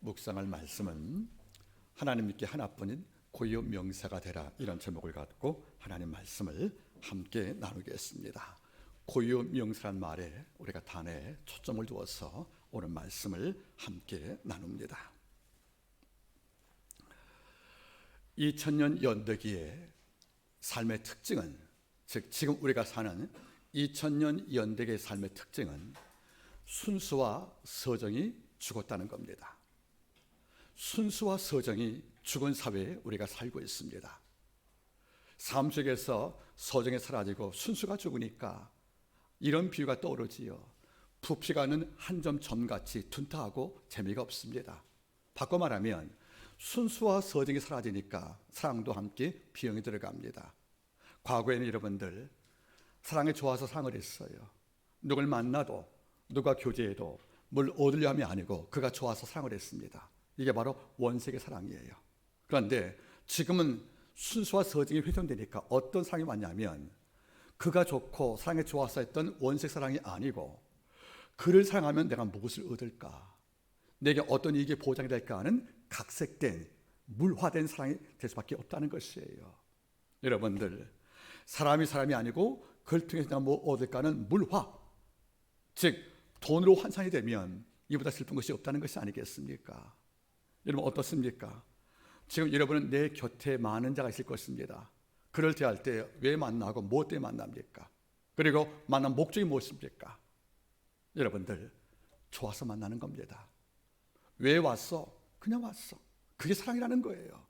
묵상할 말씀은 하나님께 하나뿐인 고유 명사가 되라, 이런 제목을 갖고 하나님 말씀을 함께 나누겠습니다. 고유 명사란 말에 우리가 단에 초점을 두어서 오늘 말씀을 함께 나눕니다. 2000년 연대기의 삶의 특징은, 즉 지금 우리가 사는 2000년 연대기의 삶의 특징은 순수와 서정이 죽었다는 겁니다. 순수와 서정이 죽은 사회에 우리가 살고 있습니다. 삶 속에서 서정이 사라지고 순수가 죽으니까 이런 비유가 떠오르지요. 부피가는 한 점 점같이 둔탁하고 재미가 없습니다. 바꿔 말하면 순수와 서정이 사라지니까 사랑도 함께 비용이 들어갑니다. 과거에는 여러분들 사랑에 좋아서 사랑을 했어요. 누굴 만나도 누가 교제해도 뭘 얻으려 함이 아니고 그가 좋아서 사랑을 했습니다. 이게 바로 원색의 사랑이에요. 그런데 지금은 순수와 서정이 훼손되니까 어떤 사랑이 왔냐면, 그가 좋고 사랑에 좋아서 했던 원색 사랑이 아니고, 그를 사랑하면 내가 무엇을 얻을까, 내게 어떤 이익이 보장이 될까 하는 각색된 물화된 사랑이 될 수밖에 없다는 것이에요. 여러분들, 사람이 아니고 그걸 통해서 내가 뭐 얻을까 하는 물화, 즉 돈으로 환산이 되면 이보다 슬픈 것이 없다는 것이 아니겠습니까? 여러분 어떻습니까? 지금 여러분은 내 곁에 많은 자가 있을 것입니다. 그를 대할 때 왜 만나고 무엇 때문에 만납니까? 그리고 만난 목적이 무엇입니까? 여러분들, 좋아서 만나는 겁니다. 왜 왔어? 그냥 왔어. 그게 사랑이라는 거예요.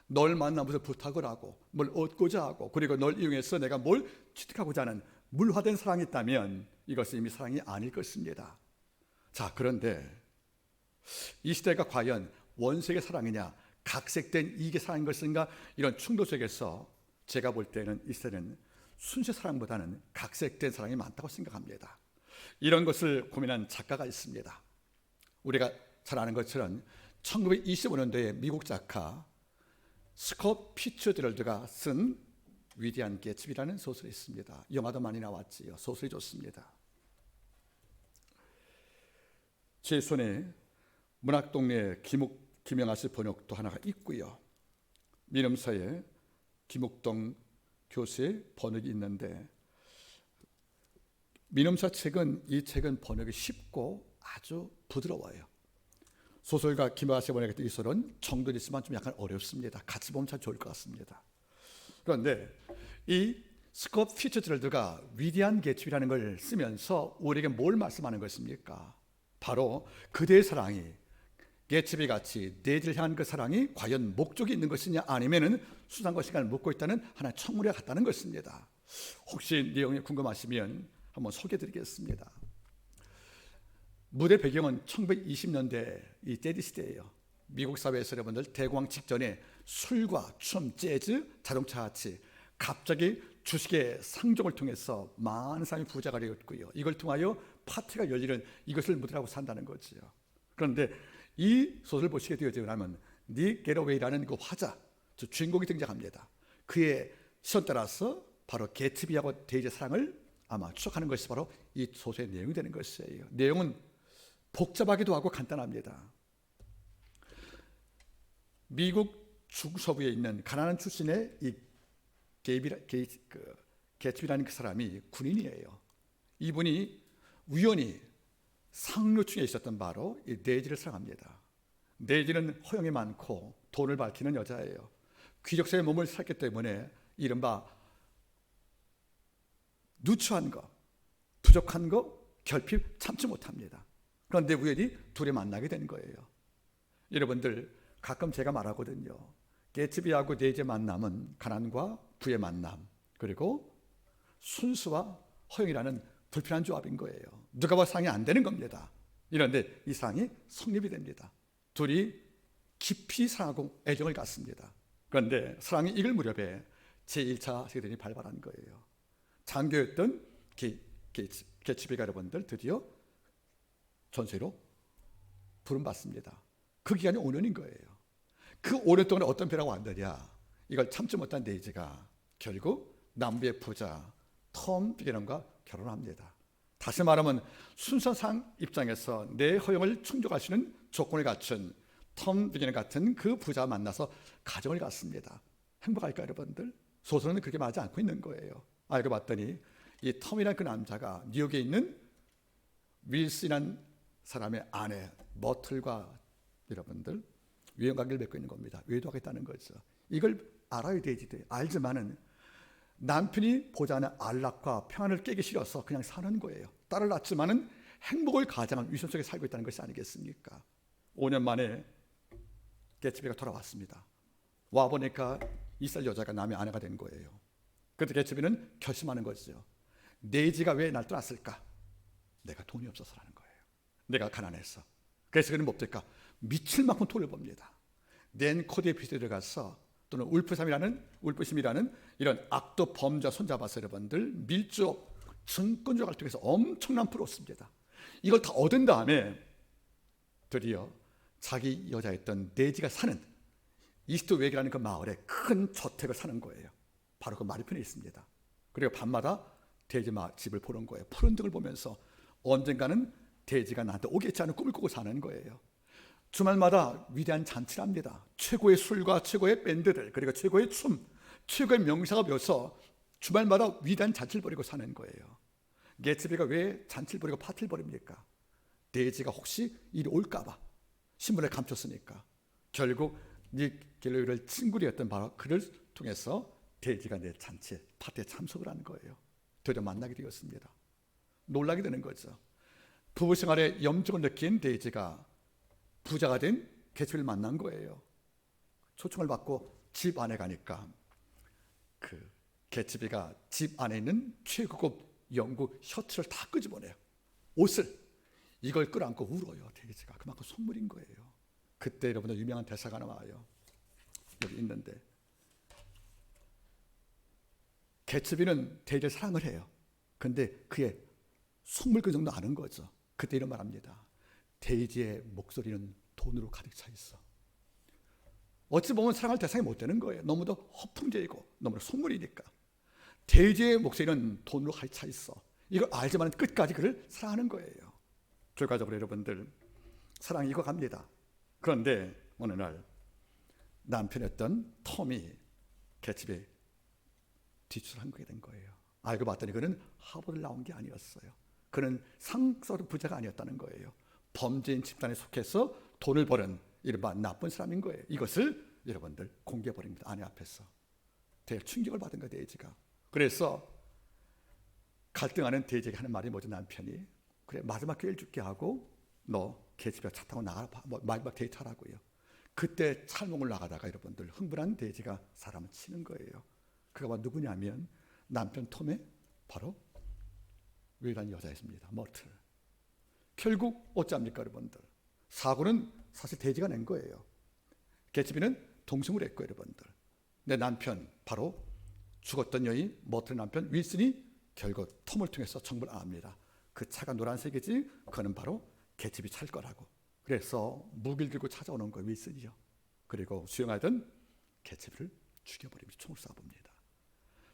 널 만나면서 부탁을 하고 뭘 얻고자 하고, 그리고 널 이용해서 내가 뭘 취득하고자 하는 물화된 사랑이 있다면 이것은 이미 사랑이 아닐 것입니다. 자, 그런데 이 시대가 과연 원색의 사랑이냐, 각색된 이익의 사랑인 것인가, 이런 충돌 속에서 제가 볼 때는 이 시대는 순수의 사랑보다는 각색된 사랑이 많다고 생각합니다. 이런 것을 고민한 작가가 있습니다. 우리가 잘 아는 것처럼 1925년도에 미국 작가 스콧 피츠제럴드가 쓴 위대한 개츠비라는 소설이 있습니다. 영화도 많이 나왔지요. 소설이 좋습니다. 제 손에 문학동네 김영하 씨 번역도 하나가 있고요. 민음사에 김욱동 교수의 번역이 있는데, 민음사 책은, 이 책은 번역이 쉽고 아주 부드러워요. 소설가 김영하 씨가 번역했던 이 소설은 정도는 있지만 좀 약간 어렵습니다. 같이 보면 참 좋을 것 같습니다. 그런데 이 스콧 피츠제럴드가 위대한 개츠비라는 걸 쓰면서 우리에게 뭘 말씀하는 것입니까? 바로 그대의 사랑이 개츠비 같이 내지를 향한 그 사랑이 과연 목적이 있는 것이냐, 아니면은 수단 것인가를 묻고 있다는 하나의 청문회 같다는 것입니다. 혹시 내용이 궁금하시면 한번 소개해드리겠습니다. 무대 배경은 1920년대 이 재즈 시대예요. 미국 사회에서 여러분들 대공황 직전에 술과 춤, 재즈, 자동차 같이 갑자기 주식의 상종을 통해서 많은 사람이 부자가 되었고요. 이걸 통하여 파티가 열리는 이것을 무대라고 산다는 거지요. 그런데 이 소설을 보시게 되어지고 나면 닉 게러웨이라는 그 화자, 저 주인공이 등장합니다. 그의 시선 따라서 바로 개츠비하고 데이지의 사랑을 아마 추적하는 것이 바로 이 소설의 내용이 되는 것이에요. 내용은 복잡하기도 하고 간단합니다. 미국 중서부에 있는 가난한 출신의 이 개츠비라는 그 사람이 군인이에요. 이분이 우연히 상류층에 있었던 바로 이 네이지를 사랑합니다. 네이지는 허영이 많고 돈을 밝히는 여자예요. 귀족사의 몸을 살기 때문에 이른바 누추한 거, 부족한 거 결핍 참지 못합니다. 그런데 우연히 둘이 만나게 된 거예요. 여러분들, 가끔 제가 말하거든요. 개츠비하고 네이지의 만남은 가난과 부의 만남, 그리고 순수와 허영이라는 불편한 조합인 거예요. 누가 봐도 사랑이 안 되는 겁니다. 이런데 이 사랑이 성립이 됩니다. 둘이 깊이 사랑하고 애정을 갖습니다. 그런데 사랑이 익을 무렵에 제1차 세계대전이 발발한 거예요. 장교였던 개츠비가 여러분들 드디어 전세로 부름받습니다. 그 기간이 5년인 거예요. 그 5년 동안에 어떤 변화가 왔느냐, 이걸 참지 못한 네이지가 결국 남부의 부자 톰 비게넌과 결혼합니다. 다시 말하면 순서상 입장에서 내 허영을 충족할 수 있는 조건을 갖춘 톰 비기너 같은 그 부자 만나서 가정을 갖습니다. 행복할까요, 여러분들? 소설은 그렇게 말하지 않고 있는 거예요. 알고 봤더니 이 톰이라는 그 남자가 뉴욕에 있는 윌슨이라는 사람의 아내 머틀과 여러분들 유형관계를 맺고 있는 겁니다. 외도하겠다는 거죠. 이걸 알아야 되지. 알지만은 남편이 보자는 안락과 평안을 깨기 싫어서 그냥 사는 거예요. 딸을 낳지만은 행복을 가장한 위선 속에 살고 있다는 것이 아니겠습니까? 5년 만에 개츠비가 돌아왔습니다. 와 보니까 이스라엘 여자가 남의 아내가 된 거예요. 그때 개츠비는 결심하는 거죠. 네이지가 왜 날 떠났을까? 내가 돈이 없어서라는 거예요. 내가 가난해서. 그래서 그는 뭡니까? 미칠 만큼 돈을 법니다. 낸코드의 빚에 들어가서 또는 울프심이라는 이런 악도 범죄 손잡아서 여러분들 밀접 증권 조각을 통해서 엄청난 풀을 얻습니다. 이걸 다 얻은 다음에 드디어 자기 여자였던 네지가 사는 이스트 웨이라는 그 마을에 큰 저택을 사는 거예요. 바로 그 마리편에 있습니다. 그리고 밤마다 돼지 집을 보는 거예요. 푸른 등을 보면서 언젠가는 돼지가 나한테 오겠지 하는 꿈을 꾸고 사는 거예요. 주말마다 위대한 잔치를 합니다. 최고의 술과 최고의 밴드들, 그리고 최고의 춤, 최고의 명사가 모여서 주말마다 위대한 잔치를 벌이고 사는 거예요. 개츠비가 왜 잔치를 벌이고 파티를 벌입니까? 돼지가 혹시 일이 올까봐 신문에 감췄으니까. 결국 닉 갤로웨이를 친구였던 바로 그를 통해서 돼지가 내 잔치에 파티에 참석을 하는 거예요. 드디어 만나게 되었습니다. 놀라게 되는 거죠. 부부 생활에 염증을 느낀 돼지가 부자가 된 개츠비를 만난 거예요. 초청을 받고 집 안에 가니까 그 개츠비가 집 안에 있는 최고급 영국 셔츠를 다 끄집어내요. 옷을 이걸 끌어안고 울어요. 돼지가 그만큼 선물인 거예요. 그때 여러분들 유명한 대사가 나와요. 여기 있는데 개츠비는 돼지를 사랑을 해요. 근데 그의 속물 그 정도 아는 거죠. 그때 이런 말합니다. 데이지의 목소리는 돈으로 가득 차 있어. 어찌 보면 사랑할 대상이 못 되는 거예요. 너무도 허풍적이고 너무도 속물이니까. 데이지의 목소리는 돈으로 가득 차 있어. 이걸 알지만 끝까지 그를 사랑하는 거예요. 결과적으로 여러분들 사랑이 익어갑니다. 그런데 어느 날 남편이었던 톰이 개츠비에 뒤출한 거게 된 거예요. 알고 봤더니 그는 하버드를 나온 게 아니었어요. 그는 상서도 부자가 아니었다는 거예요. 범죄인 집단에 속해서 돈을 버는 이른바 나쁜 사람인 거예요. 이것을 여러분들 공개해버립니다. 아내 앞에서. 되게 충격을 받은 거예요. 데이지가. 그래서 갈등하는 데이지에게 하는 말이 뭐죠? 남편이 그래 마지막 기회를 줄게 하고 너 개집에 차 타고 나가라. 마지막 데이트하라고요. 그때 찰몽을 나가다가 여러분들 흥분한 데이지가 사람을 치는 거예요. 그가 누구냐면 남편 톰의 바로 외간 여자였습니다. 머틀. 결국 어찌합니까 여러분들? 사고는 사실 돼지가 낸 거예요. 개츠비는 동승을 했고 여러분들. 내 남편 바로 죽었던 여인 머틀의 남편 윌슨이 결국 톰을 통해서 정보를 압니다. 그 차가 노란색이지 그는 바로 개츠비 차일 거라고. 그래서 무기를 들고 찾아오는 거예요. 윌슨이요. 그리고 수영하던 개츠비를 죽여버립니다. 총을 쏴봅니다.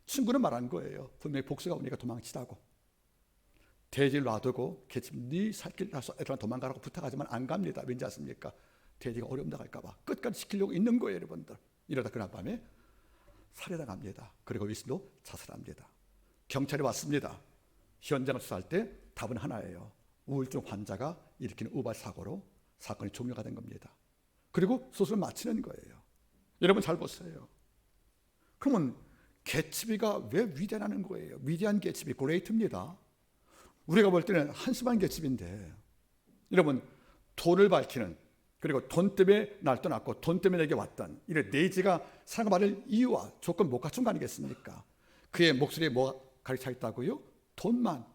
친구는 말한 거예요. 분명히 복수가 오니까 도망치라고. 돼지를 놔두고 개츠비 네 살길 나서 애들한테 도망가라고 부탁하지만 안 갑니다. 왠지 아십니까? 돼지가 어려움 나갈까 봐 끝까지 지키려고 있는 거예요. 여러분들. 이러다 그날 밤에 살해당합니다. 그리고 윌슨도 자살합니다. 경찰이 왔습니다. 현장을 수사할 때 답은 하나예요. 우울증 환자가 일으키는 우발 사고로 사건이 종료가 된 겁니다. 그리고 소설을 마치는 거예요. 여러분 잘 보세요. 그러면 개츠비가 왜 위대하는 거예요? 위대한 개츠비, 그레이트입니다. 우리가 볼 때는 한심한 개츠비인데 여러분 돈을 밝히는 그리고 돈 때문에 날 떠났고 돈 때문에 내게 왔던 이런 네이지가 사랑받을 이유와 조건 못 갖춘 거 아니겠습니까? 그의 목소리에 뭐가 가득 차 있다고요? 돈만.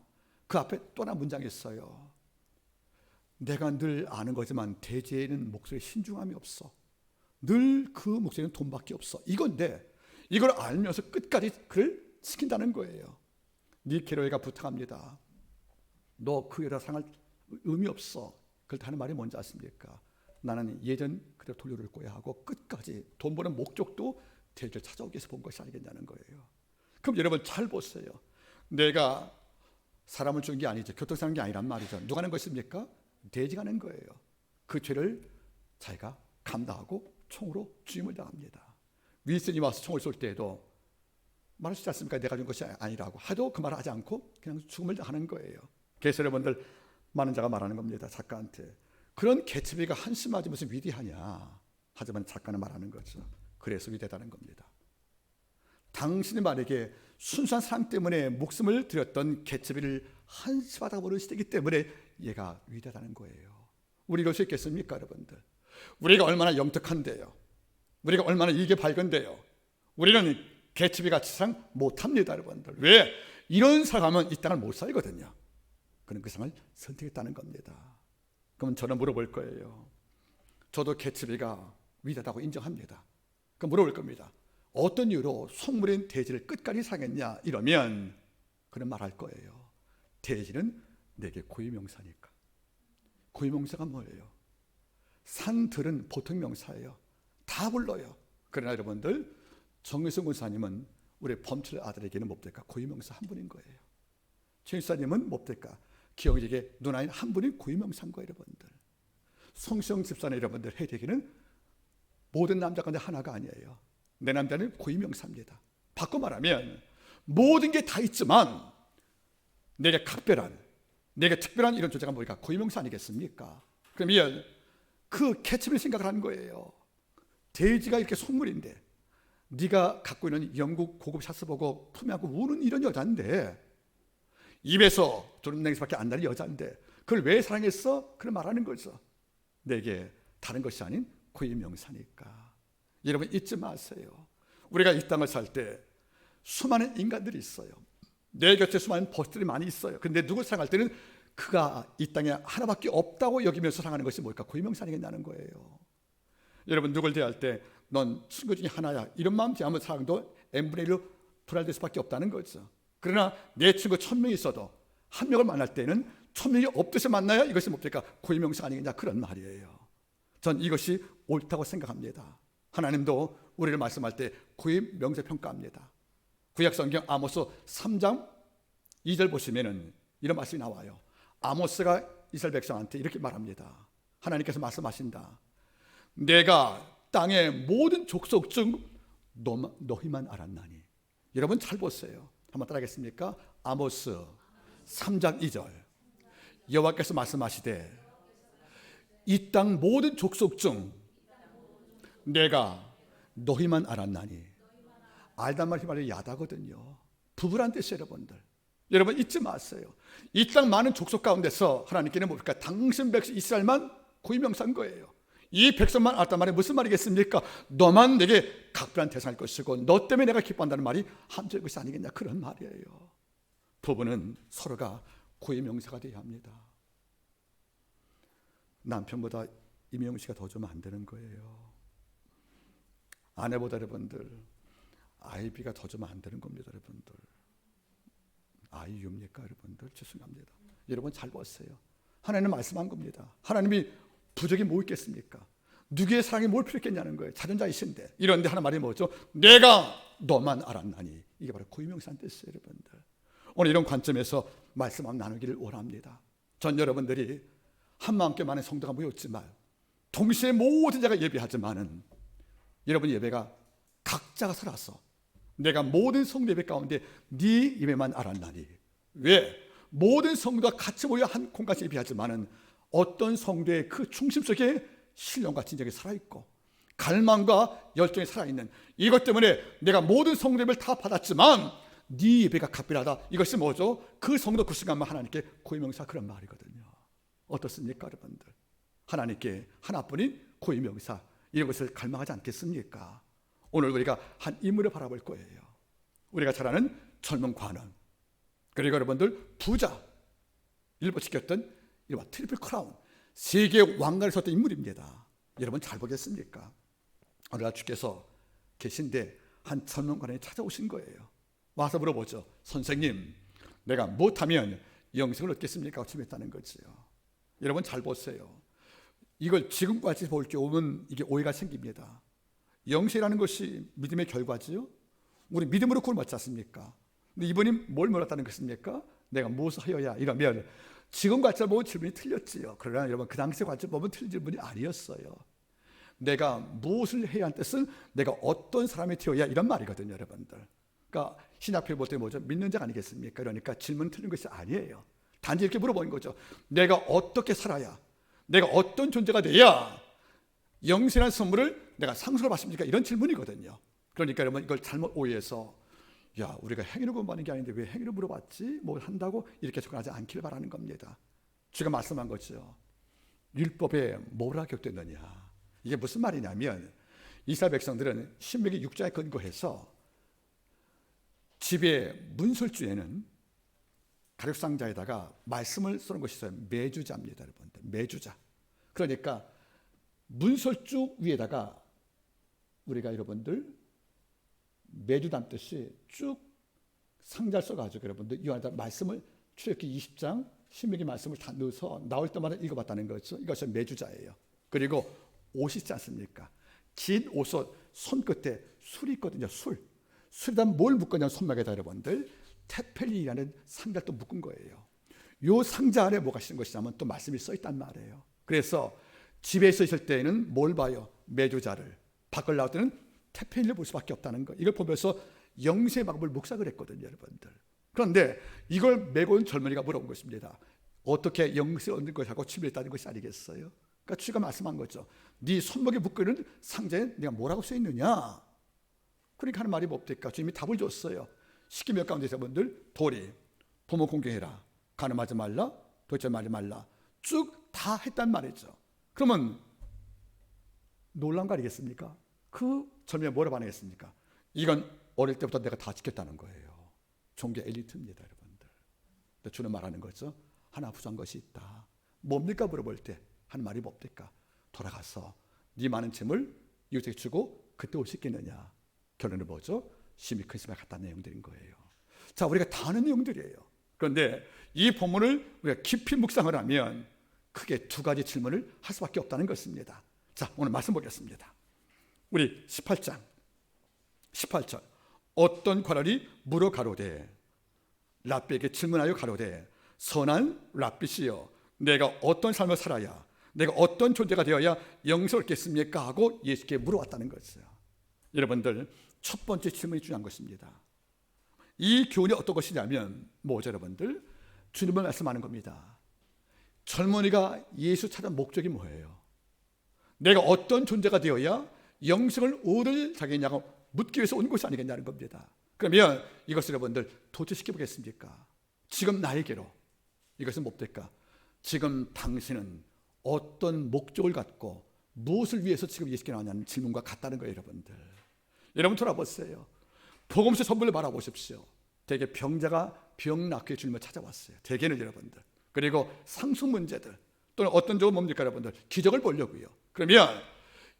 그 앞에 또 하나 문장이 있어요. 내가 늘 아는 거지만 돼지에는 목소리에 신중함이 없어. 늘 그 목소리는 돈밖에 없어. 이건데 이걸 알면서 끝까지 그를 지킨다는 거예요. 닉 갤로웨이가 부탁합니다. 너 그 여자 사랑할 의미 없어. 그럴 때 하는 말이 뭔지 아십니까? 나는 예전 그대로 돌려줄 거야 하고 끝까지 돈 버는 목적도 돼지를 찾아오기 위해서 본 것이 아니겠냐는 거예요. 그럼 여러분 잘 보세요. 내가 사람을 죽인 게 아니죠. 교통사는 게 아니란 말이죠. 누가 낸 것입니까? 돼지가 낸 거예요. 그 죄를 자기가 감당하고 총으로 죽임을 당합니다. 윌슨이 와서 총을 쏠 때에도 말할 수 있지 않습니까? 내가 준 것이 아니라고 하도 그 말을 하지 않고 그냥 죽음을 당하는 거예요. 그래서 여러분들 많은 자가 말하는 겁니다. 작가한테 그런 개츠비가 한심하지 무슨 위대하냐. 하지만 작가는 말하는 거죠. 그래서 위대하다는 겁니다. 당신이 만약에 순수한 사랑 때문에 목숨을 드렸던 개츠비를 한심하다고 보는 시대이기 때문에 얘가 위대하다는 거예요. 우리 이럴 수 있겠습니까, 여러분들? 우리가 얼마나 영특한데요. 우리가 얼마나 이게 밝은데요. 우리는 개츠비 같이 상 못합니다, 여러분들. 왜? 이런 사람은 이 땅을 못 살거든요. 그는 그 상을 선택했다는 겁니다. 그럼 저는 물어볼 거예요. 저도 개츠비가 위대하다고 인정합니다. 그럼 물어볼 겁니다. 어떤 이유로 속물인 대지를 끝까지 사겠냐? 이러면 그는 말할 거예요. 대지는 내게 고유명사니까. 고유명사가 뭐예요? 산들은 보통 명사예요. 다 불러요. 그러나 여러분들 정의성 군사님은 우리 범철 아들에게는 뭡니까? 고유명사 한 분인 거예요. 최일사님은 뭡니까? 기영에게 누나인 한 분인 고유명사인 거예요, 여러분들. 성시영 집사는 여러분들 해대기는 모든 남자 가운데 하나가 아니에요. 내 남자는 고유명사입니다. 바꿔 말하면 모든 게 다 있지만 내게 각별한, 내게 특별한 이런 존재가 뭐니까 고유명사 아니겠습니까? 그러면 그 개츠비를 생각을 하는 거예요. 데이지가 이렇게 속물인데 네가 갖고 있는 영국 고급 샷스 보고 품하고 우는 이런 여자인데 입에서 두는 냉수밖에 안 나는 여자인데 그걸 왜 사랑했어? 그걸 말하는 거죠. 내게 다른 것이 아닌 고유명사니까. 여러분 잊지 마세요. 우리가 이 땅을 살 때 수많은 인간들이 있어요. 내 곁에 수많은 버스들이 많이 있어요. 그런데 누굴 사랑할 때는 그가 이 땅에 하나밖에 없다고 여기면서 사랑하는 것이 뭘까? 고유명사 아니겠냐는 거예요. 여러분 누굴 대할 때 넌 친구 중에 하나야 이런 마음 대하면 사랑도 n분의 1로 분할될 수밖에 없다는 거죠. 그러나 내 친구 1000명이 있어도 한 명을 만날 때는 1000명이 없듯이 만나야 이것이 뭡니까? 고유명사 아니겠냐 그런 말이에요. 전 이것이 옳다고 생각합니다. 하나님도 우리를 말씀할 때 고유명사 평가합니다. 구약성경 아모스 3장 2절 보시면은 이런 말씀이 나와요. 아모스가 이스라엘 백성한테 이렇게 말합니다. 하나님께서 말씀하신다. 내가 땅의 모든 족속 중 너희만 알았나니. 여러분 잘 보세요. 한번 따라하겠습니까? 아모스 3장 2절 여호와께서 말씀하시되 이 땅 모든 족속 중 내가 너희만 알았나니. 알단 말이 야다거든요. 부부란 뜻이에요, 여러분들. 여러분 잊지 마세요. 이 땅 많은 족속 가운데서 하나님께는 뭡니까? 당신 백성 이스라엘만 고유명사인 거예요. 이 백성만 알단 말이 무슨 말이겠습니까? 너만 내게 각별한 대상일 것이고 너 때문에 내가 기뻐한다는 말이 함정일 것이 아니겠냐 그런 말이에요. 부부는 서로가 고유명사가 되어야 합니다. 남편보다 임영웅 씨가 더 주면 안 되는 거예요. 아내보다 여러분들 아이비가 더 주면 안 되는 겁니다. 여러분들 아이유입니까? 여러분들 죄송합니다. 여러분 잘 보세요. 하나님 말씀한 겁니다. 하나님이 부족이 뭐 있겠습니까? 누구의 사랑이 뭘 필요했겠냐는 거예요. 자존자이신데 이런데 하나 말이 뭐죠? 내가 너만 알았나니. 이게 바로 고유명사한 뜻이에요, 여러분들. 오늘 이런 관점에서 말씀 한번 나누기를 원합니다. 전 여러분들이 한마음께 많은 성도가 모였지만 동시에 모든 자가 예배하지만은 여러분 예배가 각자가 살아서 내가 모든 성도 예배 가운데 네 예배만 알았나니. 왜? 모든 성도가 같이 모여 한 공간에서 예배하지만은 어떤 성도의 그 중심 속에 신령과 진정이 살아있고 갈망과 열정이 살아있는 이것 때문에 내가 모든 성도 예배를 다 받았지만 네 예배가 각별하다. 이것이 뭐죠? 그 성도 그 순간만 하나님께 고유명사 그런 말이거든요. 어떻습니까, 여러분들? 하나님께 하나뿐인 고유명사 이런 것을 갈망하지 않겠습니까? 오늘 우리가 한 인물을 바라볼 거예요. 우리가 잘 아는 젊은 관원 그리고 여러분들 부자 일부 지켰던 이른바 트리플 크라운 세계 왕관을 썼던 인물입니다. 여러분 잘 보겠습니까? 오늘 주께서 계신데 한 젊은 관원이 찾아오신 거예요. 와서 물어보죠. 선생님 내가 못하면 영생을 얻겠습니까? 질문했다는 거지요. 여러분 잘 보세요. 이걸 지금까지 볼 게 오면 이게 오해가 생깁니다. 영생이라는 것이 믿음의 결과지요. 우리 믿음으로 그걸 맞지 않습니까? 근데 이분이 뭘 몰랐다는 것입니까? 내가 무엇을 하여야 이러면 지금 관점 보면 질문이 틀렸지요. 그러나 여러분 그 당시 관점 보면 틀린 질문이 아니었어요. 내가 무엇을 해야 하는 뜻은 내가 어떤 사람이 되어야 이런 말이거든요, 여러분들. 그러니까 신약표에 볼 때 뭐죠? 믿는 자가 아니겠습니까? 그러니까 질문 틀린 것이 아니에요. 단지 이렇게 물어보는 거죠. 내가 어떻게 살아야, 내가 어떤 존재가 돼야 영생이라는 선물을 내가 상속을 받습니까? 이런 질문이거든요. 그러니까 여러분 이걸 잘못 오해해서 야, 우리가 행위를 공부하는 게 아닌데 왜 행위를 물어봤지? 뭘 한다고 이렇게 접근하지 않기를 바라는 겁니다. 주가 말씀한 거죠. 율법에 뭐라 기록됐느냐. 이게 무슨 말이냐면 이스라엘 백성들은 신명기 6장에 근거해서 집의 문설주에는 가죽상자에다가 말씀을 쓰는 것이 있어요. 매주자입니다, 여러분들. 매주자. 그러니까 문설주 위에다가 우리가 여러분들 매주 담듯이 쭉 상자를 써가지고 여러분들 이 안에다 말씀을 출애굽기 20장 신명기 말씀을 다 넣어서 나올 때마다 읽어봤다는 거죠. 이것이 매주자예요. 그리고 옷이 있지 않습니까? 긴 옷은 손끝에 술이 있거든요. 술에다 뭘 묶었냐면 손목에다 여러분들 테펠리라는 상자를 또 묶은 거예요. 이 상자 안에 뭐가 있는 것이냐면 또 말씀이 써 있단 말이에요. 그래서 집에서 있을 때에는 뭘 봐요? 매주자를. 밖을 나올 때는 테펠리를 볼 수밖에 없다는 거. 이걸 보면서 영생의 방법을 묵상을 했거든요, 여러분들. 그런데 이걸 메고 온 젊은이가 물어본 것입니다. 어떻게 영생을 얻는 것하고 취미했다는 것이 아니겠어요? 그러니까 주가 말씀한 거죠. 네 손목에 묶이는 상자에 네가 뭐라고 써 있느냐? 그러니까 하는 말이 뭡니까? 주님이 답을 줬어요. 십계명 가운데 여러분들 도리, 부모 공경해라, 간음하지 말라, 도둑질 말지 말라 쭉 다 했단 말이죠. 그러면 놀란 거 아니겠습니까? 그 젊은이가 뭐라 반응했습니까? 이건 어릴 때부터 내가 다 지켰다는 거예요. 종교 엘리트입니다, 여러분들. 근데 주는 말하는 거죠. 하나 부족한 것이 있다. 뭡니까? 물어볼 때 하는 말이 뭡니까? 돌아가서 네 많은 짐을 이웃에게 주고 그때 올 수 있겠느냐. 결론은 뭐죠? 심히 큰 심에 갔다는 내용들인 거예요. 자, 우리가 다 아는 내용들이에요. 그런데 이 본문을 우리가 깊이 묵상을 하면 크게 두 가지 질문을 할 수밖에 없다는 것입니다. 자, 오늘 말씀 보겠습니다. 우리 18장 18절 어떤 관원이 물어 가로되 랍비에게 질문하여 가로되 선한 랍비시여 내가 어떤 삶을 살아야 내가 어떤 존재가 되어야 영생을 얻겠습니까? 하고 예수께 물어왔다는 것이에요. 여러분들 첫 번째 질문이 중요한 것입니다. 이 교훈이 어떤 것이냐면 뭐죠, 여러분들? 주님을 말씀하는 겁니다. 젊은이가 예수 찾은 목적이 뭐예요? 내가 어떤 존재가 되어야 영생을 얻을 자기냐고 묻기 위해서 온 것이 아니겠냐는 겁니다. 그러면 이것을 여러분들 도출시켜 보겠습니까? 지금 나에게로 이것은 뭡니까? 지금 당신은 어떤 목적을 갖고 무엇을 위해서 지금 예수께 나왔냐는 질문과 같다는 거예요, 여러분들. 여러분 돌아보세요. 복음서 선물을 바라보십시오. 대개 병자가 병 낫게 주님을 찾아왔어요. 대개는 여러분들. 그리고 상속 문제들 또는 어떤 적은 뭡니까, 여러분들? 기적을 보려고요. 그러면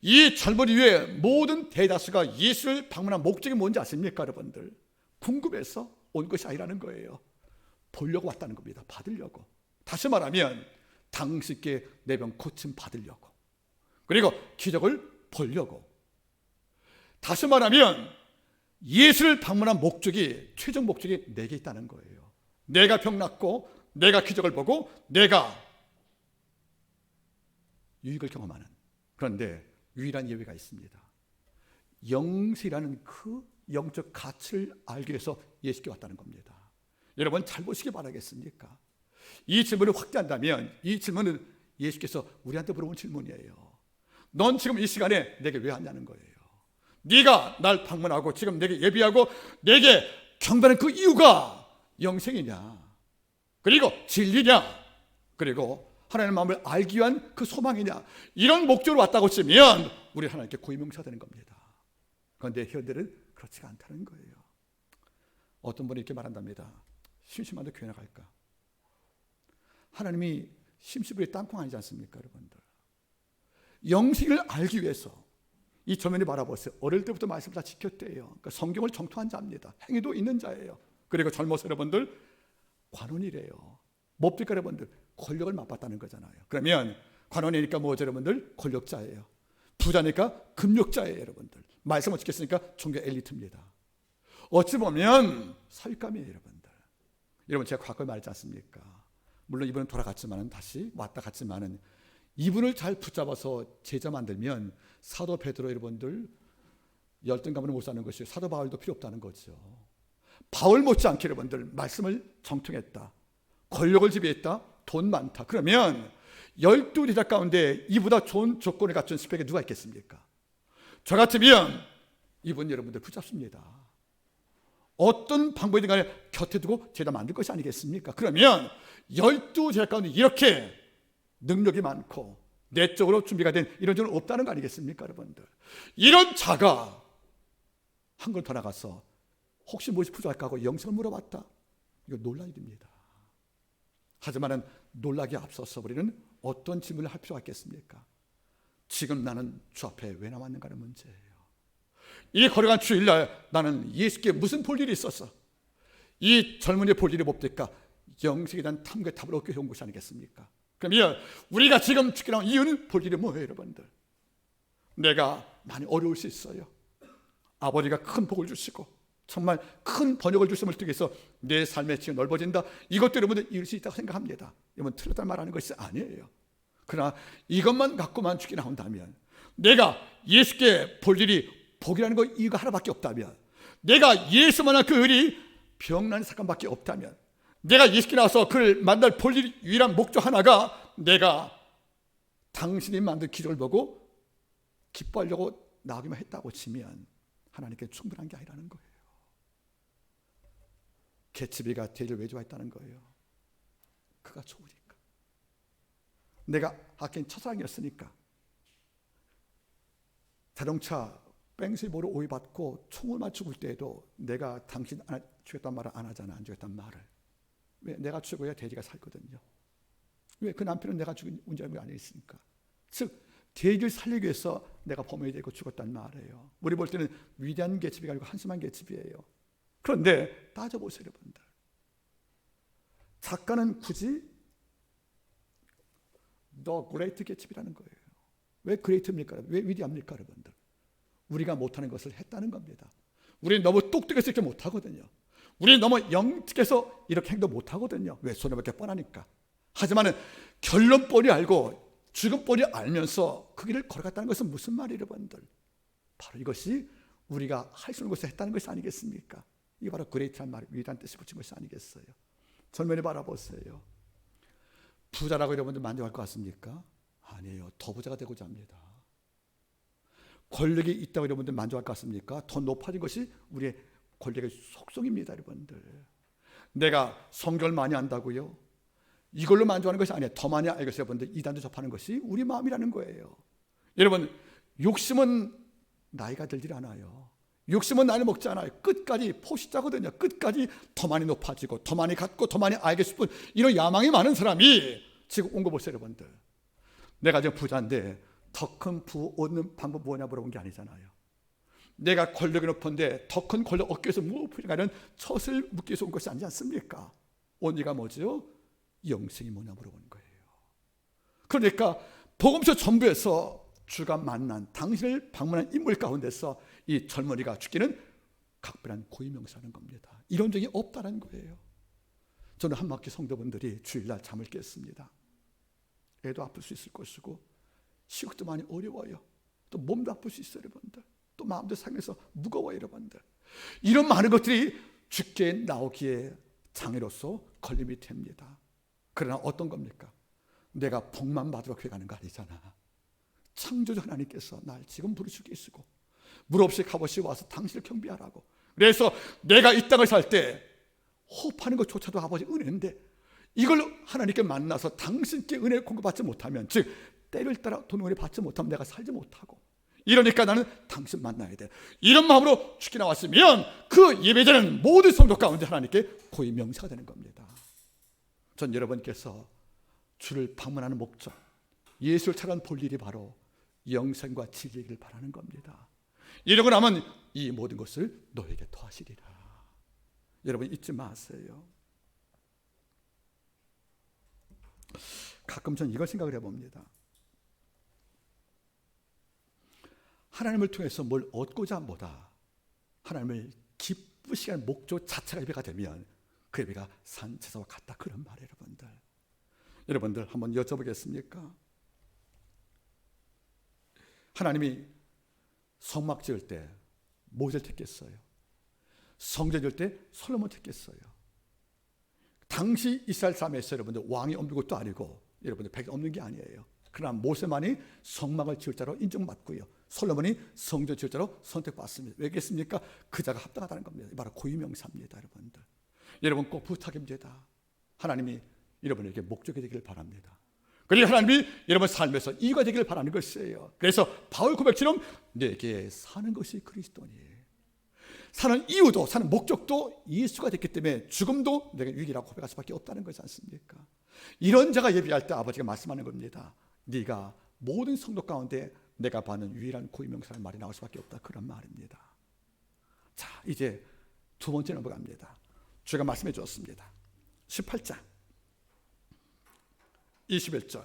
이 젊은이 외에 모든 대다수가 예수를 방문한 목적이 뭔지 아십니까, 여러분들? 궁금해서 온 것이 아니라는 거예요. 보려고 왔다는 겁니다. 받으려고. 다시 말하면 당신께 내 병 고침 받으려고. 그리고 기적을 보려고. 다시 말하면 예수를 방문한 목적이, 최종 목적이 내게 있다는 거예요. 내가 병 낫고 내가 기적을 보고 내가 유익을 경험하는. 그런데 유일한 예외가 있습니다. 영생이라는 그 영적 가치를 알기 위해서 예수께 왔다는 겁니다. 여러분 잘 보시기 바라겠습니까? 이 질문을 확대한다면 이 질문은 예수께서 우리한테 물어본 질문이에요. 넌 지금 이 시간에 내게 왜 왔냐는 거예요. 네가 날 방문하고 지금 내게 예비하고 내게 경배하는 그 이유가 영생이냐, 그리고 진리냐, 그리고 하나님의 마음을 알기 위한 그 소망이냐, 이런 목적으로 왔다고 치면 우리 하나님께 고유명사되는 겁니다. 그런데 현대는 그렇지가 않다는 거예요. 어떤 분이 이렇게 말한답니다. 심심한데 교회 나갈까? 하나님이 심시부의 땅콩 아니지 않습니까, 여러분들? 영생을 알기 위해서 이 젊은이 바라보세요. 어릴 때부터 말씀을 다 지켰대요. 그러니까 성경을 정통한 자입니다. 행위도 있는 자예요. 그리고 젊어서 여러분들 관원이래요. 뭡니까, 여러분들? 권력을 맛봤다는 거잖아요. 그러면 관원이니까 뭐죠, 여러분들? 권력자예요. 부자니까 금력자예요, 여러분들. 말씀을 지켰으니까 종교 엘리트입니다. 어찌 보면 사윗감이에요, 여러분들. 여러분 제가 과거에 말했지 않습니까? 물론 이번엔 돌아갔지만은 다시 왔다 갔지만은 이분을 잘 붙잡아서 제자 만들면 사도 베드로 여러분들 열등 가문을 못 사는 것이요 사도 바울도 필요 없다는 거죠. 바울 못지않게 여러분들 말씀을 정통했다, 권력을 지배했다, 돈 많다. 그러면 12 제자 가운데 이보다 좋은 조건을 갖춘 스펙이 누가 있겠습니까? 저 같으면 이분 여러분들 붙잡습니다. 어떤 방법이든 간에 곁에 두고 제자 만들 것이 아니겠습니까? 그러면 12 제자 가운데 이렇게 능력이 많고 내적으로 준비가 된 이런 자는 없다는 거 아니겠습니까, 여러분들? 이런 자가 한 걸 더 나가서 혹시 무엇이 부족할까 하고 영성을 물어봤다. 이거 놀라야 됩니다. 하지만은 놀라기 앞서서 우리는 어떤 질문을 할 필요가 있겠습니까? 지금 나는 주 앞에 왜 나왔는가 하는 문제예요. 이 걸어간 주일날 나는 예수께 무슨 볼 일이 있었어? 이 젊은이의 볼 일이 뭡니까? 영생에 대한 탐구의 답을 얻기 온 것이 아니겠습니까? 그러면 우리가 지금 죽게 나온 이유는 볼 일이 뭐예요, 여러분들? 내가 많이 어려울 수 있어요. 아버지가 큰 복을 주시고 정말 큰 번역을 주심을 통해서 내 삶의 지가 넓어진다. 이것도 여러분들 이룰 수 있다고 생각합니다. 여러분 틀렸다는 말하는 것이 아니에요. 그러나 이것만 갖고만 죽게 나온다면, 내가 예수께 볼 일이 복이라는 거 이거 하나밖에 없다면, 내가 예수만한 그 을이 병난 사건밖에 없다면, 내가 예수께 나와서 그를 만날 볼 일 유일한 목적 하나가 내가 당신이 만든 기적을 보고 기뻐하려고 나오기만 했다고 치면 하나님께 충분한 게 아니라는 거예요. 개츠비가 대리를 왜 좋아했다는 거예요? 그가 좋으니까. 내가 아끼는 첫사랑이었으니까. 자동차 뺑소니 보러 오해받고 총을 맞추고 있을 때에도 내가 당신 죽였단 말을 안 하잖아. 안 죽였단 말을. 왜? 내가 죽어야 대리가 살거든요. 왜? 그 남편은 내가 죽인 운전이 아니었으니까. 즉 대리를 살리기 위해서 내가 범행이 되고 죽었단 말이에요. 우리 볼 때는 위대한 개츠비가 아니고 한심한 개츠비예요. 그런데 따져보세요, 여러분들. 작가는 굳이 The Great Gatsby라는 거예요. 왜 그레이트입니까? 왜 위대합니까, 여러분들? 우리가 못하는 것을 했다는 겁니다. 우리는 너무 똑똑해서 이렇게 못하거든요. 우리는 너무 영특해서 이렇게 행동 못하거든요. 왜? 손해볼 게 뻔하니까. 하지만 결론 뻔히 알고 죽음 뻔히 알면서 그 길을 걸어갔다는 것은 무슨 말이에요, 여러분들? 바로 이것이 우리가 할 수 있는 것을 했다는 것이 아니겠습니까? 이게 바로 그레이트한 말, 위대한 뜻을 붙인 것이 아니겠어요? 젊은이 바라보세요. 부자라고 여러분들 만족할 것 같습니까? 아니에요. 더 부자가 되고자 합니다. 권력이 있다고 여러분들 만족할 것 같습니까? 더 높아진 것이 우리의 권력의 속성입니다, 여러분들. 내가 성경을 많이 안다고요? 이걸로 만족하는 것이 아니에요. 더 많이 알겠어요, 여러분들. 이단도 접하는 것이 우리 마음이라는 거예요. 여러분, 욕심은 나이가 들지 않아요. 욕심은 나이를 먹지 않아요. 끝까지 포식자거든요. 끝까지 더 많이 높아지고 더 많이 갖고 더 많이 알고 싶은 이런 야망이 많은 사람이 지금 온 거 보세요, 여러분들. 내가 지금 부자인데 더 큰 부 얻는 방법 뭐냐 물어본 게 아니잖아요. 내가 권력이 높은데 더 큰 권력 얻기 위해서 무엇인가는 첫을 묻기 위해서 온 것이 아니지 않습니까? 언니가 뭐죠? 영생이 뭐냐 물어보는 거예요. 그러니까 복음서 전부에서 주가 만난 당신을 방문한 인물 가운데서 이 젊은이가 죽기는 각별한 고유명사하는 겁니다. 이런 적이 없다는 거예요. 저는 한마퀴 성도분들이 주일날 잠을 깼습니다. 애도 아플 수 있을 것이고 식욕도 많이 어려워요. 또 몸도 아플 수 있어요, 여러분들. 또 마음도 상해서 무거워요, 여러분들. 이런 많은 것들이 죽게 나오기에 장애로서 걸림이 됩니다. 그러나 어떤 겁니까? 내가 복만 받으러 교회 가는 거 아니잖아. 창조주 하나님께서 날 지금 부르시고 계시고 물 없이 값없이 와서 당신을 경배하라고. 그래서 내가 이 땅을 살 때 호흡하는 것조차도 아버지 은혜인데 이걸 하나님께 만나서 당신께 은혜를 공급받지 못하면, 즉 때를 따라 돈을 받지 못하면 내가 살지 못하고, 이러니까 나는 당신 만나야 돼. 이런 마음으로 죽게 나왔으면 그 예배자는 모든 성도 가운데 하나님께 고유 명사가 되는 겁니다. 전 여러분께서 주를 방문하는 목적, 예수를 찾아간 볼 일이 바로 영생과 진리를 바라는 겁니다. 이러고 나면 이 모든 것을 너에게 더하시리라. 여러분 잊지 마세요. 가끔 전 이걸 생각을 해봅니다. 하나님을 통해서 뭘 얻고자 보다 하나님을 기쁘시게 하는 목적 자체가 예배가 되면 그 예배가 산제사와 같다, 그런 말이에요. 여러분들 한번 여쭤보겠습니까? 하나님이 성막 지을 때 모세를 택했어요. 성전 지을 때 솔로몬 택했어요. 당시 이스라엘 사람에서 여러분들 왕이 없는 것도 아니고 여러분들 백이 없는 게 아니에요. 그러나 모세만이 성막을 지을 자로 인정받고요. 솔로몬이 성전 지을 자로 선택받습니다. 왜겠습니까? 그 자가 합당하다는 겁니다. 바로 고유명사입니다. 여러분들. 여러분 꼭 부탁입니다. 하나님이 여러분에게 목적이 되기를 바랍니다. 그리고 하나님이 여러분 삶에서 이유가 되기를 바라는 것이에요. 그래서 바울 고백처럼 내게 사는 것이 그리스도니, 사는 이유도 사는 목적도 예수가 됐기 때문에 죽음도 내가 유익이라고 고백할 수밖에 없다는 것이지 않습니까? 이런 자가 예비할 때 아버지가 말씀하는 겁니다. 네가 모든 성도 가운데 내가 받는 유일한 고유명사라는 말이 나올 수밖에 없다, 그런 말입니다. 자, 이제 두 번째 넘어갑니다. 주가 말씀해 주었습니다. 18장 21절